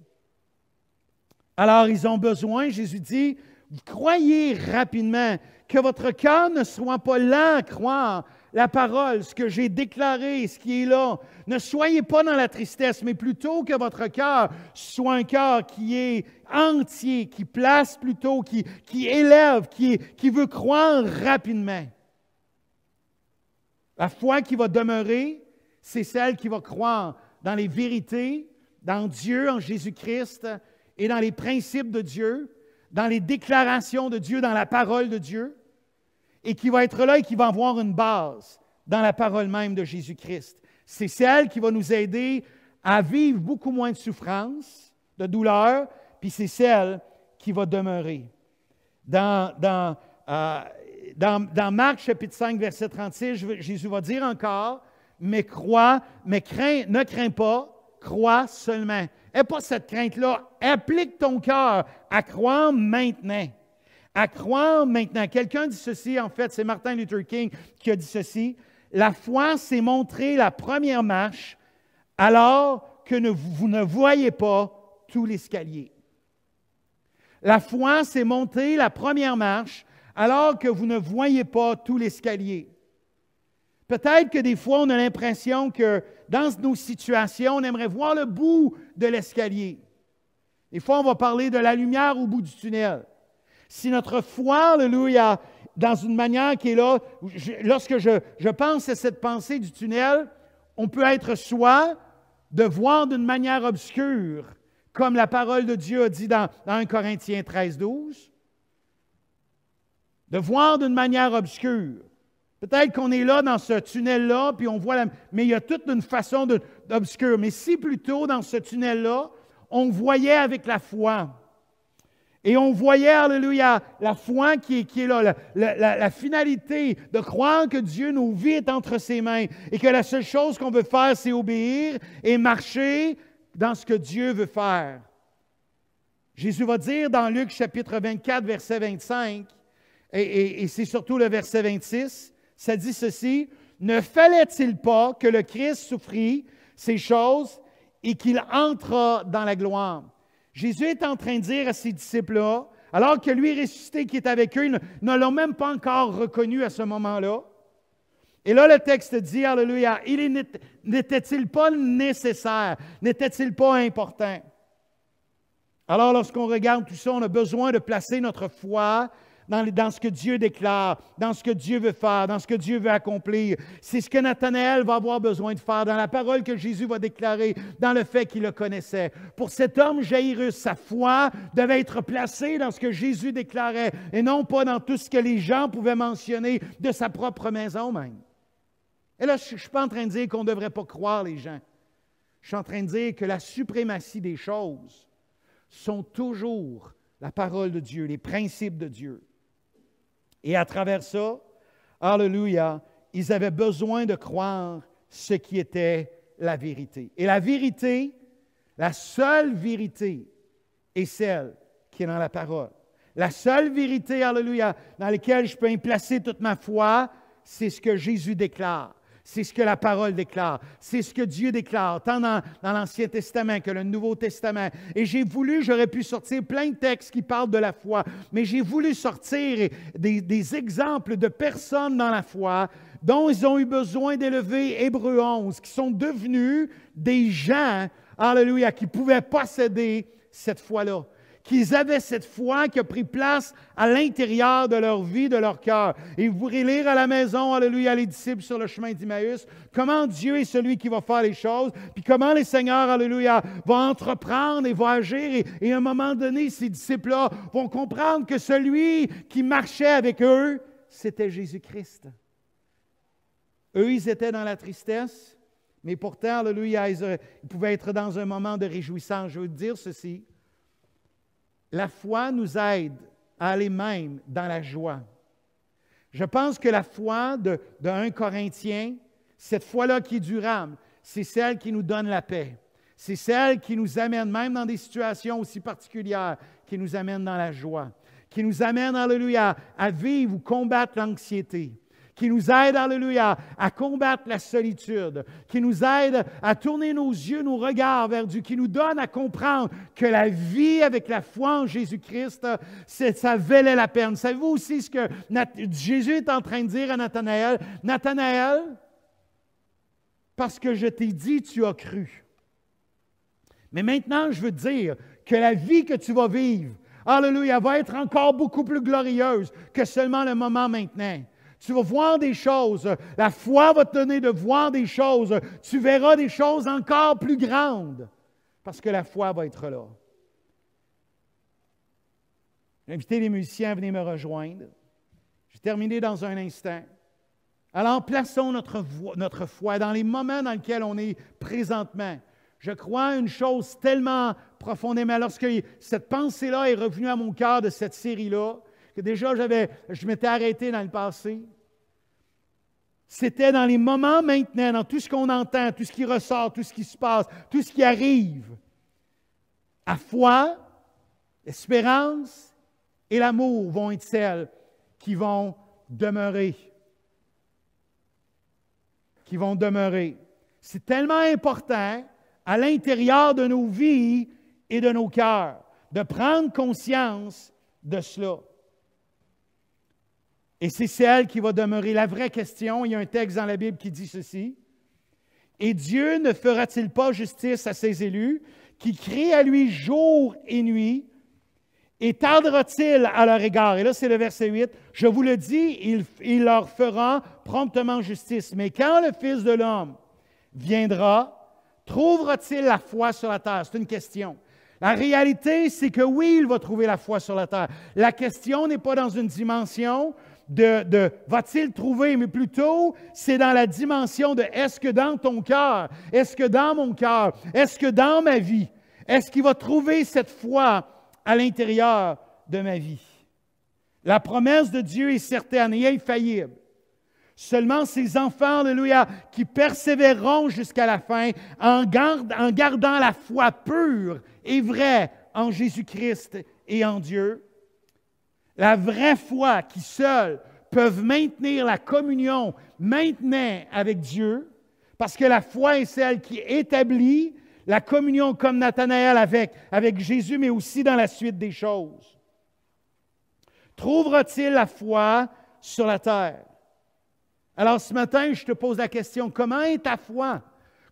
Alors ils ont besoin, Jésus dit, croyez rapidement, que votre cœur ne soit pas lent à croire la parole, ce que j'ai déclaré, ce qui est là. Ne soyez pas dans la tristesse, mais plutôt que votre cœur soit un cœur qui est entier, qui place plutôt, qui élève, qui veut croire rapidement. La foi qui va demeurer, c'est celle qui va croire dans les vérités, dans Dieu, en Jésus-Christ, et dans les principes de Dieu, dans les déclarations de Dieu, dans la parole de Dieu, et qui va être là et qui va avoir une base dans la parole même de Jésus-Christ. C'est celle qui va nous aider à vivre beaucoup moins de souffrance, de douleur, puis c'est celle qui va demeurer. Dans Marc, chapitre 5, verset 36, Jésus va dire encore, « Mais ne crains pas, crois seulement. » N'aie pas cette crainte-là. Applique ton cœur à croire maintenant. À croire maintenant. Quelqu'un dit ceci, en fait, c'est Martin Luther King qui a dit ceci. La foi, c'est montrer la première marche alors que vous ne voyez pas tout l'escalier. La foi, c'est monter la première marche alors que vous ne voyez pas tout l'escalier. Peut-être que des fois, on a l'impression que dans nos situations, on aimerait voir le bout de l'escalier. Des fois, on va parler de la lumière au bout du tunnel. Si notre foi, alléluia, dans une manière qui est là, lorsque je pense à cette pensée du tunnel, on peut être soit de voir d'une manière obscure, comme la parole de Dieu a dit dans 1 Corinthiens 13, 12, de voir d'une manière obscure. Peut-être qu'on est là dans ce tunnel-là, puis on voit mais il y a toute une façon d'obscur. Mais si plutôt dans ce tunnel-là, on voyait avec la foi. Et on voyait, alléluia, la foi qui est là, la finalité de croire que Dieu, nos vies, est entre ses mains et que la seule chose qu'on veut faire, c'est obéir et marcher dans ce que Dieu veut faire. Jésus va dire dans Luc chapitre 24, verset 25, et c'est surtout le verset 26, ça dit ceci, « Ne fallait-il pas que le Christ souffrit ces choses et qu'il entra dans la gloire? » Jésus est en train de dire à ses disciples-là, alors que lui ressuscité qui est avec eux, ils ne l'ont même pas encore reconnu à ce moment-là. Et là, le texte dit, alléluia, n'était-il pas nécessaire, n'était-il pas important? Alors, lorsqu'on regarde tout ça, on a besoin de placer notre foi dans ce que Dieu déclare, dans ce que Dieu veut faire, dans ce que Dieu veut accomplir. C'est ce que Nathanaël va avoir besoin de faire, dans la parole que Jésus va déclarer, dans le fait qu'il le connaissait. Pour cet homme Jaïrus, sa foi devait être placée dans ce que Jésus déclarait et non pas dans tout ce que les gens pouvaient mentionner de sa propre maison même. Et là, je ne suis pas en train de dire qu'on ne devrait pas croire les gens. Je suis en train de dire que la suprématie des choses sont toujours la parole de Dieu, les principes de Dieu. Et à travers ça, alléluia, ils avaient besoin de croire ce qui était la vérité. Et la vérité, la seule vérité est celle qui est dans la parole. La seule vérité, alléluia, dans laquelle je peux y placer toute ma foi, c'est ce que Jésus déclare. C'est ce que la parole déclare. C'est ce que Dieu déclare, tant dans l'Ancien Testament que le Nouveau Testament. Et j'aurais pu sortir plein de textes qui parlent de la foi, mais j'ai voulu sortir des exemples de personnes dans la foi dont ils ont eu besoin d'élever Hébreux 11, qui sont devenus des gens, alléluia, qui pouvaient posséder cette foi-là. Qu'ils avaient cette foi qui a pris place à l'intérieur de leur vie, de leur cœur. Et vous pourrez lire à la maison, alléluia, les disciples sur le chemin d'Emmaüs, comment Dieu est celui qui va faire les choses, puis comment les seigneurs, alléluia, vont entreprendre et vont agir. Et à un moment donné, ces disciples-là vont comprendre que celui qui marchait avec eux, c'était Jésus-Christ. Eux, ils étaient dans la tristesse, mais pourtant, alléluia, ils pouvaient être dans un moment de réjouissance. Je veux dire ceci. La foi nous aide à aller même dans la joie. Je pense que la foi de 1 Corinthiens, cette foi-là qui est durable, c'est celle qui nous donne la paix. C'est celle qui nous amène, même dans des situations aussi particulières, qui nous amène dans la joie, qui nous amène, alléluia, à vivre ou combattre l'anxiété, qui nous aide, alléluia, à combattre la solitude, qui nous aide à tourner nos yeux, nos regards vers Dieu, qui nous donne à comprendre que la vie avec la foi en Jésus-Christ, ça valait la peine. Savez-vous aussi ce que Jésus est en train de dire à Nathanaël? Nathanaël, parce que je t'ai dit, tu as cru. Mais maintenant, je veux te dire que la vie que tu vas vivre, alléluia, va être encore beaucoup plus glorieuse que seulement le moment maintenant. Tu vas voir des choses. La foi va te donner de voir des choses. Tu verras des choses encore plus grandes parce que la foi va être là. J'ai invité les musiciens à venir me rejoindre. Je vais terminer dans un instant. Alors, plaçons notre foi dans les moments dans lesquels on est présentement. Je crois à une chose tellement profondément. Lorsque cette pensée-là est revenue à mon cœur de cette série-là, que déjà je m'étais arrêté dans le passé. C'était dans les moments maintenant, dans tout ce qu'on entend, tout ce qui ressort, tout ce qui se passe, tout ce qui arrive. La foi, l'espérance et l'amour vont être celles qui vont demeurer. Qui vont demeurer. C'est tellement important à l'intérieur de nos vies et de nos cœurs de prendre conscience de cela. Et c'est celle qui va demeurer. La vraie question, il y a un texte dans la Bible qui dit ceci. « Et Dieu ne fera-t-il pas justice à ses élus, qui crient à lui jour et nuit, et tardera-t-il à leur égard? » Et là, c'est le verset 8. « Je vous le dis, il leur fera promptement justice. Mais quand le Fils de l'homme viendra, trouvera-t-il la foi sur la terre? » C'est une question. La réalité, c'est que oui, il va trouver la foi sur la terre. La question n'est pas dans une dimension de va-t-il trouver, mais plutôt, c'est dans la dimension de est-ce que dans ton cœur, est-ce que dans mon cœur, est-ce que dans ma vie, est-ce qu'il va trouver cette foi à l'intérieur de ma vie? La promesse de Dieu est certaine et infaillible. Seulement ces enfants, alléluia, qui persévéreront jusqu'à la fin en gardant la foi pure et vraie en Jésus-Christ et en Dieu. La vraie foi qui seule peuvent maintenir la communion maintenant avec Dieu, parce que la foi est celle qui établit la communion comme Nathanaël avec Jésus, mais aussi dans la suite des choses. Trouvera-t-il la foi sur la terre? Alors ce matin, je te pose la question, comment est ta foi?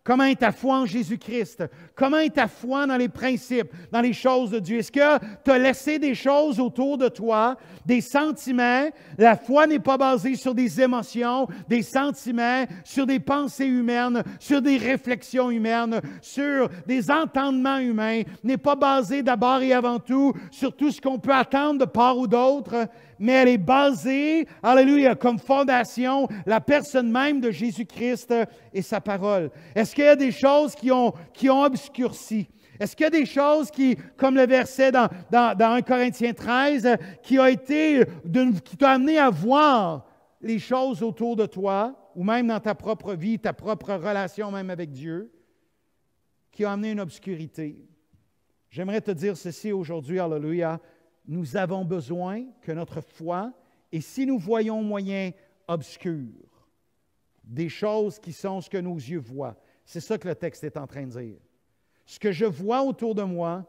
Comment est ta foi en Jésus-Christ? Comment est ta foi dans les principes, dans les choses de Dieu? Est-ce que tu as laissé des choses autour de toi, des sentiments? La foi n'est pas basée sur des émotions, des sentiments, sur des pensées humaines, sur des réflexions humaines, sur des entendements humains. N'est pas basée d'abord et avant tout sur tout ce qu'on peut attendre de part ou d'autre, mais elle est basée, alléluia, comme fondation, la personne même de Jésus-Christ et sa parole. Est-ce qu'il y a des choses qui ont obscurci? Est-ce qu'il y a des choses qui, comme le verset dans 1 Corinthiens 13, qui t'a amené à voir les choses autour de toi, ou même dans ta propre vie, ta propre relation même avec Dieu, qui ont amené une obscurité? J'aimerais te dire ceci aujourd'hui, alléluia. Nous avons besoin que notre foi, et si nous voyons moyen obscur, des choses qui sont ce que nos yeux voient, c'est ça que le texte est en train de dire. Ce que je vois autour de moi,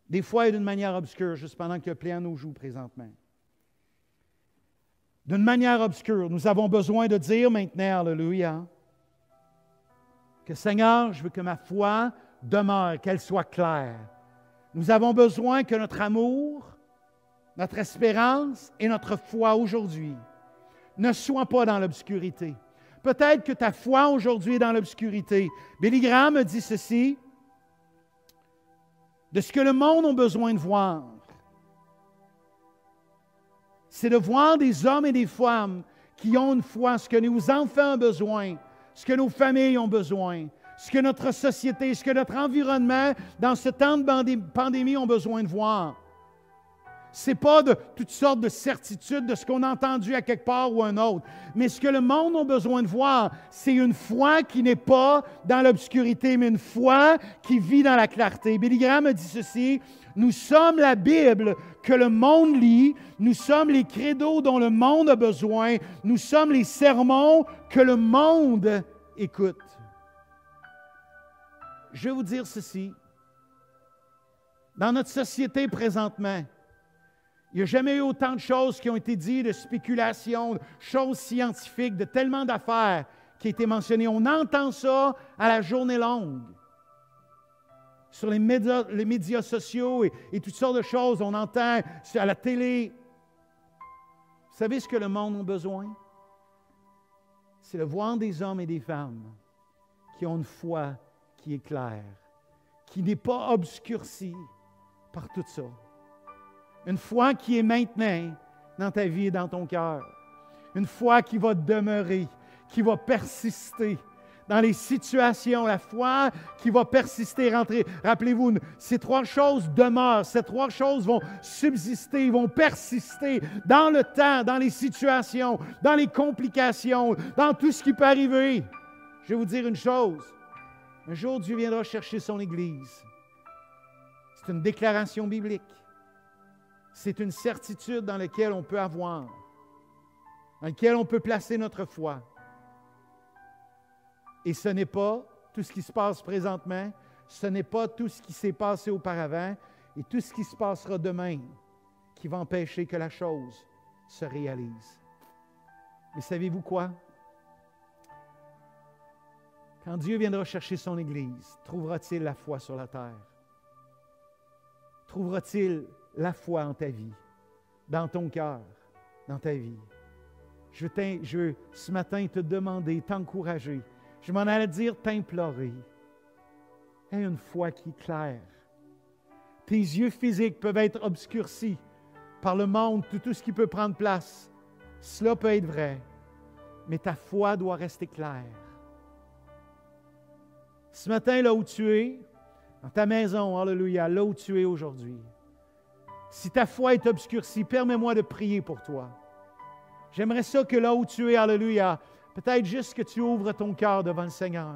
des fois est d'une manière obscure, juste pendant que le piano joue présentement. D'une manière obscure, nous avons besoin de dire maintenant, alléluia, que Seigneur, je veux que ma foi demeure, qu'elle soit claire. Nous avons besoin que notre amour, notre espérance et notre foi aujourd'hui ne soient pas dans l'obscurité. Peut-être que ta foi aujourd'hui est dans l'obscurité. Billy Graham me dit ceci, de ce que le monde a besoin de voir, c'est de voir des hommes et des femmes qui ont une foi, ce que nos enfants ont besoin, ce que nos familles ont besoin, ce que notre société, ce que notre environnement, dans ce temps de pandémie, ont besoin de voir. Ce n'est pas de toutes sortes de certitudes de ce qu'on a entendu à quelque part ou un autre. Mais ce que le monde a besoin de voir, c'est une foi qui n'est pas dans l'obscurité, mais une foi qui vit dans la clarté. Billy Graham a dit ceci, « Nous sommes la Bible que le monde lit, nous sommes les credos dont le monde a besoin, nous sommes les sermons que le monde écoute. » Je vais vous dire ceci. Dans notre société présentement, il n'y a jamais eu autant de choses qui ont été dites, de spéculations, de choses scientifiques, de tellement d'affaires qui ont été mentionnées. On entend ça à la journée longue. Sur les médias sociaux et toutes sortes de choses, on entend à la télé. Vous savez ce que le monde a besoin? C'est de voir des hommes et des femmes qui ont une foi qui est claire, qui n'est pas obscurcie par tout ça. Une foi qui est maintenant dans ta vie et dans ton cœur. Une foi qui va demeurer, qui va persister dans les situations. La foi qui va persister. Rappelez-vous, ces trois choses demeurent. Ces trois choses vont subsister, vont persister dans le temps, dans les situations, dans les complications, dans tout ce qui peut arriver. Je vais vous dire une chose. Un jour, Dieu viendra chercher son Église. C'est une déclaration biblique. C'est une certitude dans laquelle on peut avoir, dans laquelle on peut placer notre foi. Et ce n'est pas tout ce qui se passe présentement, ce n'est pas tout ce qui s'est passé auparavant et tout ce qui se passera demain qui va empêcher que la chose se réalise. Mais savez-vous quoi? Quand Dieu viendra chercher son Église, trouvera-t-il la foi sur la terre? Trouvera-t-il la foi en ta vie, dans ton cœur, dans ta vie? Je veux ce matin te demander, t'encourager. Je m'en allais dire t'implorer. Aie une foi qui est claire. Tes yeux physiques peuvent être obscurcis par le monde, tout ce qui peut prendre place. Cela peut être vrai, mais ta foi doit rester claire. Ce matin, là où tu es, dans ta maison, alléluia, là où tu es aujourd'hui, si ta foi est obscurcie, permets-moi de prier pour toi. J'aimerais ça que là où tu es, alléluia, peut-être juste que tu ouvres ton cœur devant le Seigneur.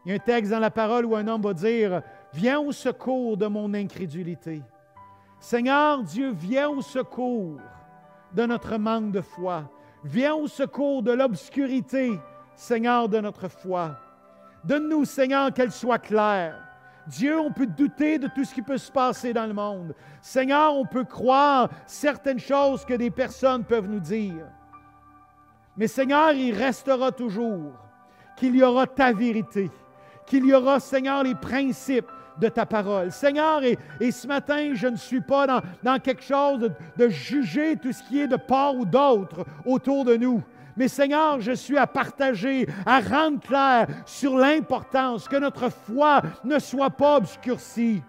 Il y a un texte dans la parole où un homme va dire « Viens au secours de mon incrédulité. Seigneur Dieu, viens au secours de notre manque de foi. Viens au secours de l'obscurité, Seigneur, de notre foi. Donne-nous, Seigneur, qu'elle soit claire. Dieu, on peut douter de tout ce qui peut se passer dans le monde. Seigneur, on peut croire certaines choses que des personnes peuvent nous dire. Mais Seigneur, il restera toujours qu'il y aura ta vérité, qu'il y aura, Seigneur, les principes de ta parole. Seigneur, et ce matin, je ne suis pas dans quelque chose de juger tout ce qui est de part ou d'autre autour de nous. Mais Seigneur, je suis à partager, à rendre clair sur l'importance que notre foi ne soit pas obscurcie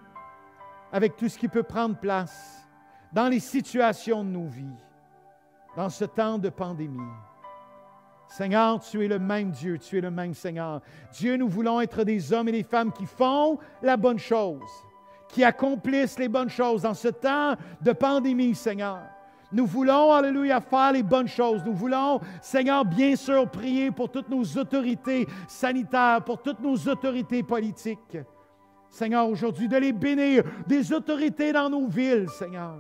avec tout ce qui peut prendre place dans les situations de nos vies, dans ce temps de pandémie. Seigneur, tu es le même Dieu, tu es le même Seigneur. Dieu, nous voulons être des hommes et des femmes qui font la bonne chose, qui accomplissent les bonnes choses dans ce temps de pandémie, Seigneur. Nous voulons, alléluia, faire les bonnes choses. Nous voulons, Seigneur, bien sûr, prier pour toutes nos autorités sanitaires, pour toutes nos autorités politiques. Seigneur, aujourd'hui, de les bénir, des autorités dans nos villes, Seigneur.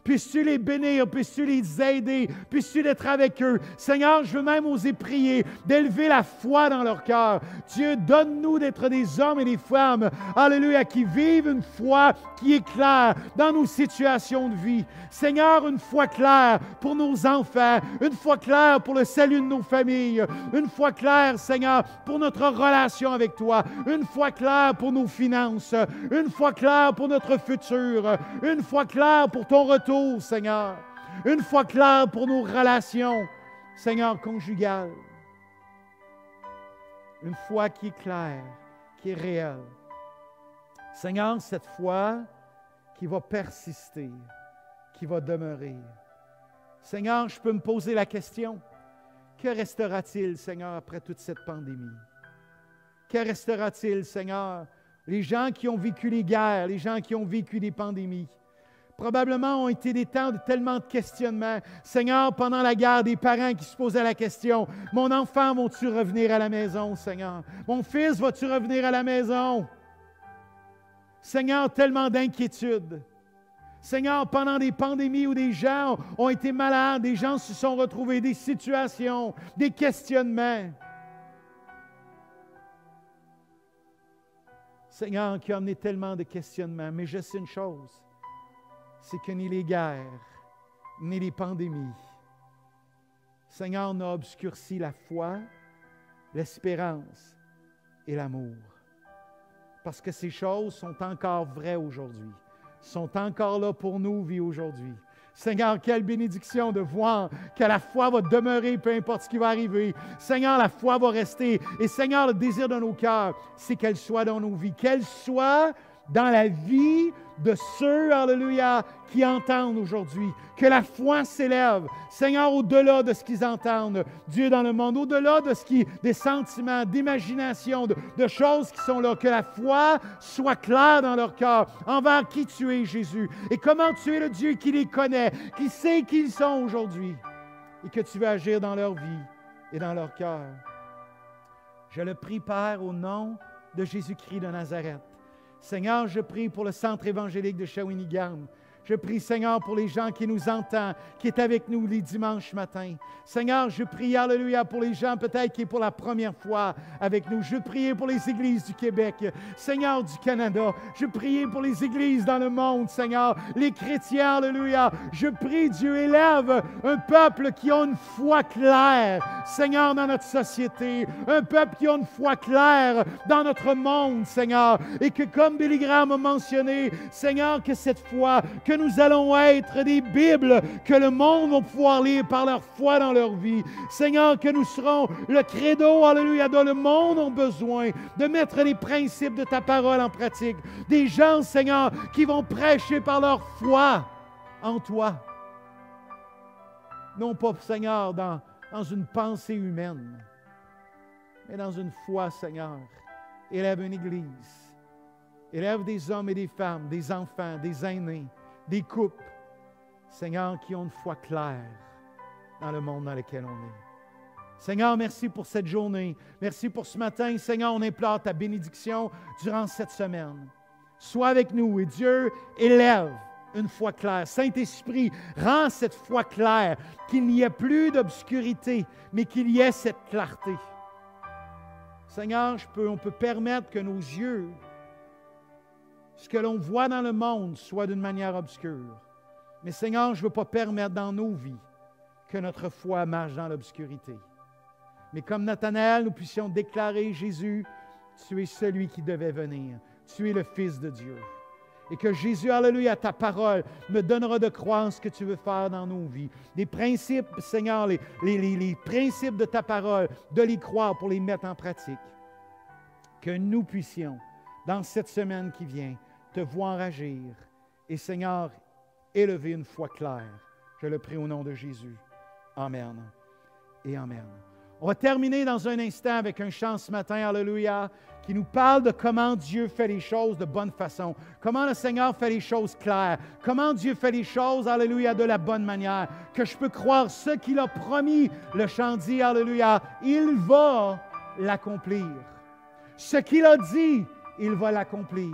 Puisses-tu les bénir, puisses-tu les aider, puisses-tu être avec eux. Seigneur, je veux même oser prier, d'élever la foi dans leur cœur. Dieu, donne-nous d'être des hommes et des femmes, alléluia, qui vivent une foi qui est claire dans nos situations de vie. Seigneur, une foi claire pour nos enfants, une foi claire pour le salut de nos familles, une foi claire, Seigneur, pour notre relation avec toi, une foi claire pour nos finances, une foi claire pour notre futur, une foi claire pour ton retour, Seigneur. Une foi claire pour nos relations, Seigneur, conjugales. Une foi qui est claire, qui est réelle. Seigneur, cette foi qui va persister, qui va demeurer. Seigneur, je peux me poser la question, que restera-t-il, Seigneur, après toute cette pandémie? Que restera-t-il, Seigneur? Les gens qui ont vécu les guerres, les gens qui ont vécu des pandémies, probablement ont été des temps de tellement de questionnements. Seigneur, pendant la guerre, des parents qui se posaient la question, « Mon enfant, vas-tu revenir à la maison, Seigneur? Mon fils, vas-tu revenir à la maison? » Seigneur, tellement d'inquiétudes. Seigneur, pendant des pandémies où des gens ont été malades, des gens se sont retrouvés, des situations, des questionnements. Seigneur, qui a amené tellement de questionnements. Mais je sais une chose, c'est que ni les guerres, ni les pandémies, Seigneur, n'a obscurci la foi, l'espérance et l'amour. Parce que ces choses sont encore vraies aujourd'hui, sont encore là pour nous, vie aujourd'hui. Seigneur, quelle bénédiction de voir que la foi va demeurer, peu importe ce qui va arriver. Seigneur, la foi va rester. Et Seigneur, le désir de nos cœurs, c'est qu'elle soit dans nos vies, qu'elle soit dans la vie de ceux, alléluia, qui entendent aujourd'hui. Que la foi s'élève, Seigneur, au-delà de ce qu'ils entendent, Dieu dans le monde, au-delà de des sentiments, d'imagination, de choses qui sont là. Que la foi soit claire dans leur cœur envers qui tu es, Jésus, et comment tu es le Dieu qui les connaît, qui sait qui ils sont aujourd'hui, et que tu veux agir dans leur vie et dans leur cœur. Je le prie, Père, au nom de Jésus-Christ de Nazareth. Seigneur, je prie pour le centre évangélique de Shawinigan. Je prie, Seigneur, pour les gens qui nous entendent, qui est avec nous les dimanches matins. Seigneur, je prie, alléluia, pour les gens peut-être qui est pour la première fois avec nous. Je prie pour les églises du Québec, Seigneur, du Canada. Je prie pour les églises dans le monde, Seigneur, les chrétiens, alléluia. Je prie, Dieu, élève un peuple qui a une foi claire, Seigneur, dans notre société. Un peuple qui a une foi claire dans notre monde, Seigneur. Et que, comme Billy Graham a mentionné, Seigneur, que cette foi, que nous allons être des Bibles que le monde va pouvoir lire par leur foi dans leur vie. Seigneur, que nous serons le credo, alléluia, dont le monde a besoin de mettre les principes de ta parole en pratique. Des gens, Seigneur, qui vont prêcher par leur foi en toi. Non pas, Seigneur, dans une pensée humaine, mais dans une foi, Seigneur. Élève une église. Élève des hommes et des femmes, des enfants, des aînés, des couples, Seigneur, qui ont une foi claire dans le monde dans lequel on est. Seigneur, merci pour cette journée. Merci pour ce matin. Seigneur, on implore ta bénédiction durant cette semaine. Sois avec nous et Dieu élève une foi claire. Saint-Esprit, rends cette foi claire, qu'il n'y ait plus d'obscurité, mais qu'il y ait cette clarté. Seigneur, on peut permettre que nos yeux, ce que l'on voit dans le monde, soit d'une manière obscure. Mais Seigneur, je ne veux pas permettre dans nos vies que notre foi marche dans l'obscurité. Mais comme Nathanaël, nous puissions déclarer, Jésus, tu es celui qui devait venir. Tu es le Fils de Dieu. Et que Jésus, alléluia, ta parole me donnera de croire ce que tu veux faire dans nos vies. Les principes, Seigneur, les principes de ta parole, de les croire pour les mettre en pratique. Que nous puissions, dans cette semaine qui vient, te voir agir. Et Seigneur, élever une foi claire. Je le prie au nom de Jésus. Amen et Amen. On va terminer dans un instant avec un chant ce matin, alléluia, qui nous parle de comment Dieu fait les choses de bonne façon, comment le Seigneur fait les choses claires, comment Dieu fait les choses, alléluia, de la bonne manière, que je peux croire ce qu'il a promis. Le chant dit, alléluia, il va l'accomplir. Ce qu'il a dit, il va l'accomplir.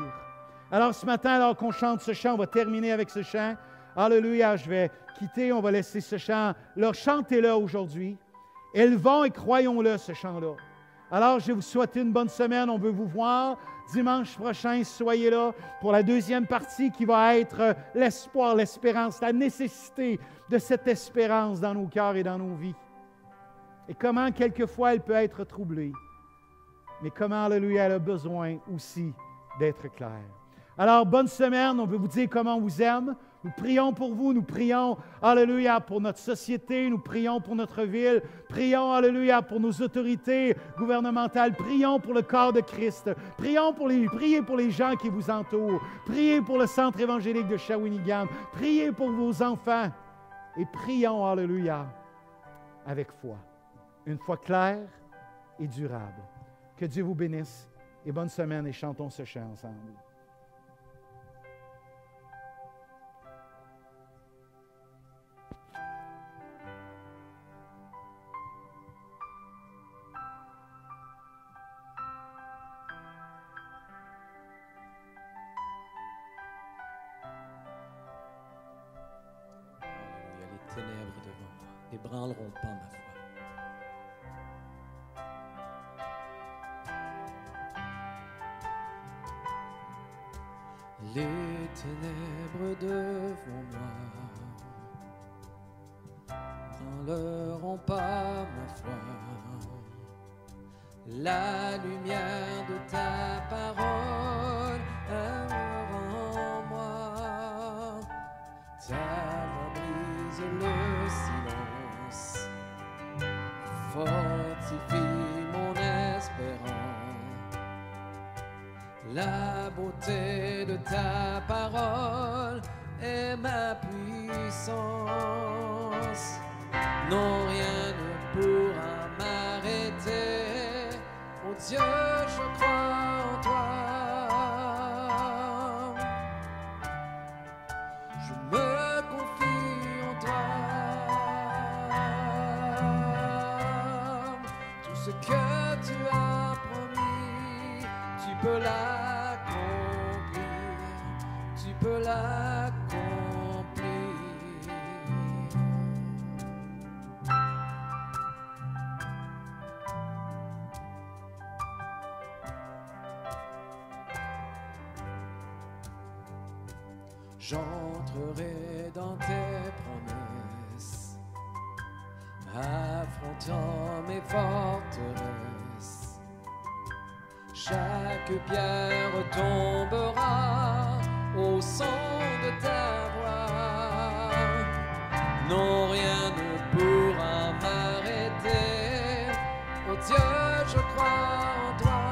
Alors ce matin, alors qu'on chante ce chant, on va terminer avec ce chant. Alléluia, je vais quitter, on va laisser ce chant. Alors chantez-le aujourd'hui. Élevons et croyons-le, ce chant-là. Alors, je vais vous souhaiter une bonne semaine. On veut vous voir dimanche prochain. Soyez là pour la deuxième partie qui va être l'espoir, l'espérance, la nécessité de cette espérance dans nos cœurs et dans nos vies. Et comment, quelquefois, elle peut être troublée. Mais comment, alléluia, elle a besoin aussi d'être claire. Alors, bonne semaine. On veut vous dire comment on vous aime. Nous prions pour vous, nous prions, alléluia, pour notre société, nous prions pour notre ville, prions, alléluia, pour nos autorités gouvernementales, prions pour le corps de Christ, priez pour les gens qui vous entourent, priez pour le centre évangélique de Shawinigan, priez pour vos enfants et prions, alléluia, avec foi, une foi claire et durable. Que Dieu vous bénisse et bonne semaine et chantons ce chant ensemble. Ténèbres devant moi n'ébranleront pas ma foi. Les ténèbres devant moi n'ébranleront pas ma foi. La lumière de ta parole demeure en moi. Ta voix brise le silence, fortifie mon espérance. La beauté de ta parole est ma puissance. Non, rien ne pourra m'arrêter. Oh Dieu, je crois en toi. Je me confie en toi. Tout ce que tu as promis, tu peux l'accomplir. Tu peux l'accomplir. J'entrerai dans tes promesses, affrontant mes forteresses. Chaque pierre tombera au son de ta voix. Non, rien ne pourra m'arrêter. Oh Dieu, je crois en toi.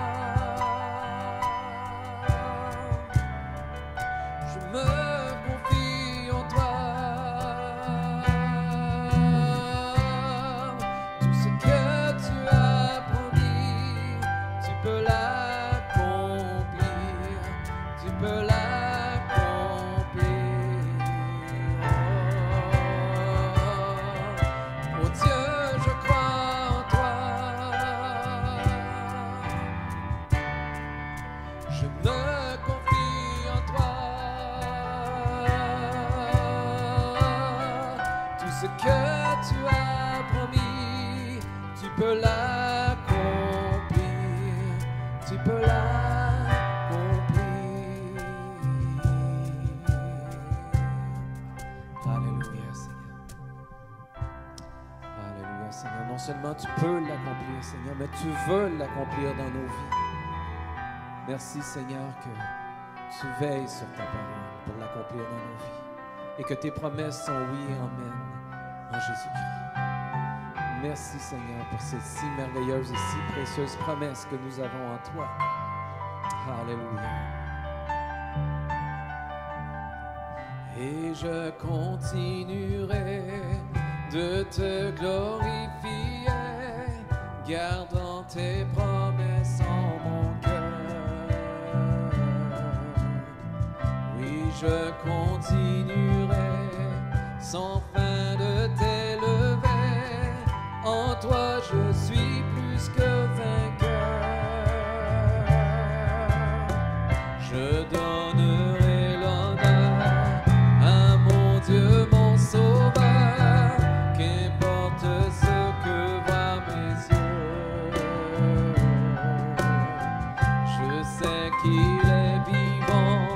Je me Je me confie en toi. tu as promis, tu peux l'accomplir, tu peux l'accomplir. Alléluia, Seigneur. Alléluia, Seigneur. Non seulement tu peux l'accomplir, Seigneur, mais tu veux l'accomplir dans nos vies. Merci, Seigneur, que tu veilles sur ta parole pour l'accomplir dans nos vies et que tes promesses sont oui et amen en Jésus-Christ. Merci, Seigneur, pour ces si merveilleuses et si précieuses promesses que nous avons en toi. Alléluia. Et je continuerai de te glorifier, gardant tes promesses en mon cœur. Oui, je continuerai sans fin de t'élever. En toi, je suis plus que vainqueur. Je donnerai l'honneur à mon Dieu, mon Sauveur, qu'importe ce que voient mes yeux. Je sais qu'il est vivant,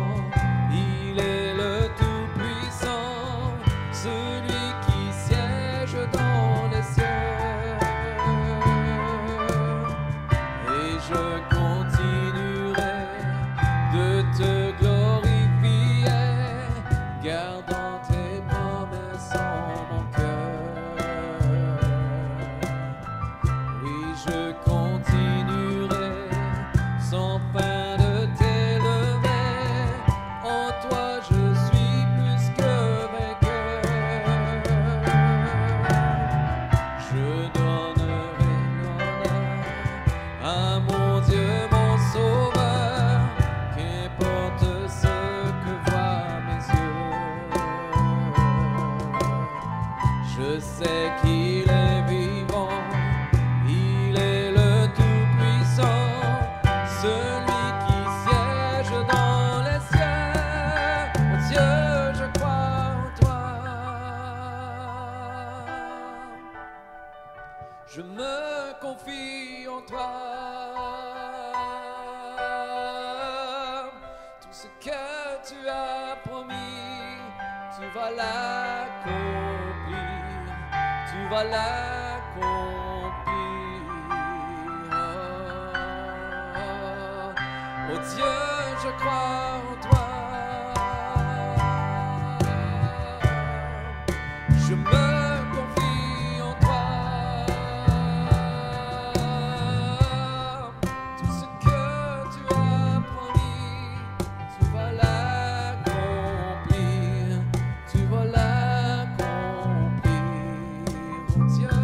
il est le Tout-Puissant, celui qui siège dans les cieux. Et je continuerai de te glorifier, gardant tes promesses en mon cœur. Oui, je continuerai sans fin de t'élever. En toi, je suis plus que vainqueur. Je donnerai l'honneur à mon Dieu, mon Sauveur, qu'importe ce que voient mes yeux. Je sais qu'il est vivant, il est le Tout-Puissant, celui qui siège dans les cieux. Mon Dieu, je crois en toi. Je me confie en toi. Tout ce que tu as promis, tu vas l'accomplir. Tu vas l'accomplir. Oh Dieu, je crois en toi. Je me confie en toi. Tout ce que tu as promis, tu vas l'accomplir. Tu vas l'accomplir. Oh Dieu,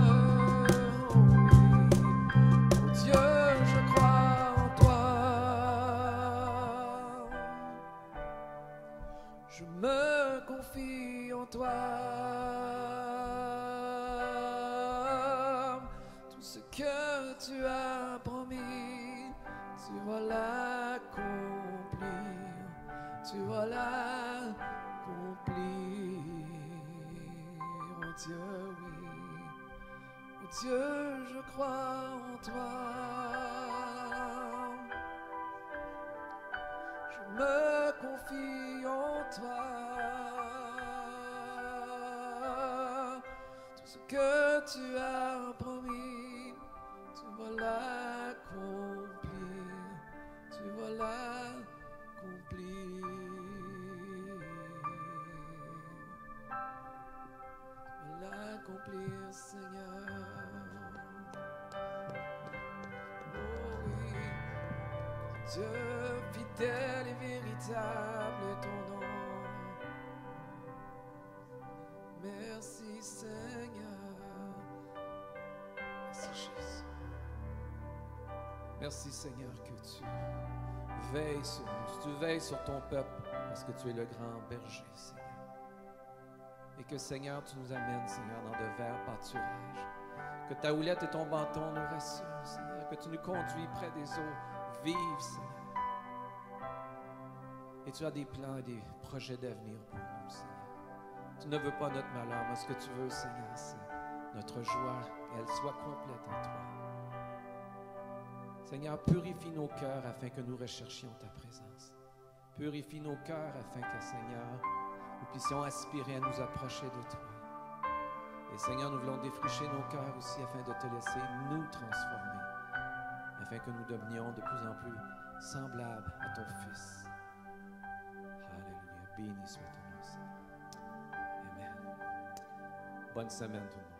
oh Dieu, je crois en toi. Je me confie en toi. Tout ce que tu as promis, tu vas l'accomplir. Tu vas l'accomplir. Oh Dieu, oui. Oh Dieu, je crois en toi. Je me confie en toi. Tout ce que tu as promis, tu vas l'accomplir. Tu vas l'accomplir. Tu vas l'accomplir, Seigneur. Oh oui. Dieu fidèle et véritable est ton nom. Merci Seigneur. Merci Jésus. Merci Seigneur que tu veilles sur nous. Tu veilles sur ton peuple parce que tu es le grand berger, Seigneur. Et que Seigneur, tu nous amènes, Seigneur, dans de verts pâturages. Que ta houlette et ton bâton nous rassurent, Seigneur. Que tu nous conduis près des eaux vives, Seigneur. Et tu as des plans et des projets d'avenir pour nous, Seigneur. Tu ne veux pas notre malheur, mais ce que tu veux, Seigneur, c'est notre joie, elle soit complète en toi. Seigneur, purifie nos cœurs afin que nous recherchions ta présence. Purifie nos cœurs afin que, Seigneur, nous puissions aspirer à nous approcher de toi. Et Seigneur, nous voulons défricher nos cœurs aussi afin de te laisser nous transformer, afin que nous devenions de plus en plus semblables à ton Fils. Alléluia. Béni soit ton nom, Seigneur. Amen. Bonne semaine tout le monde.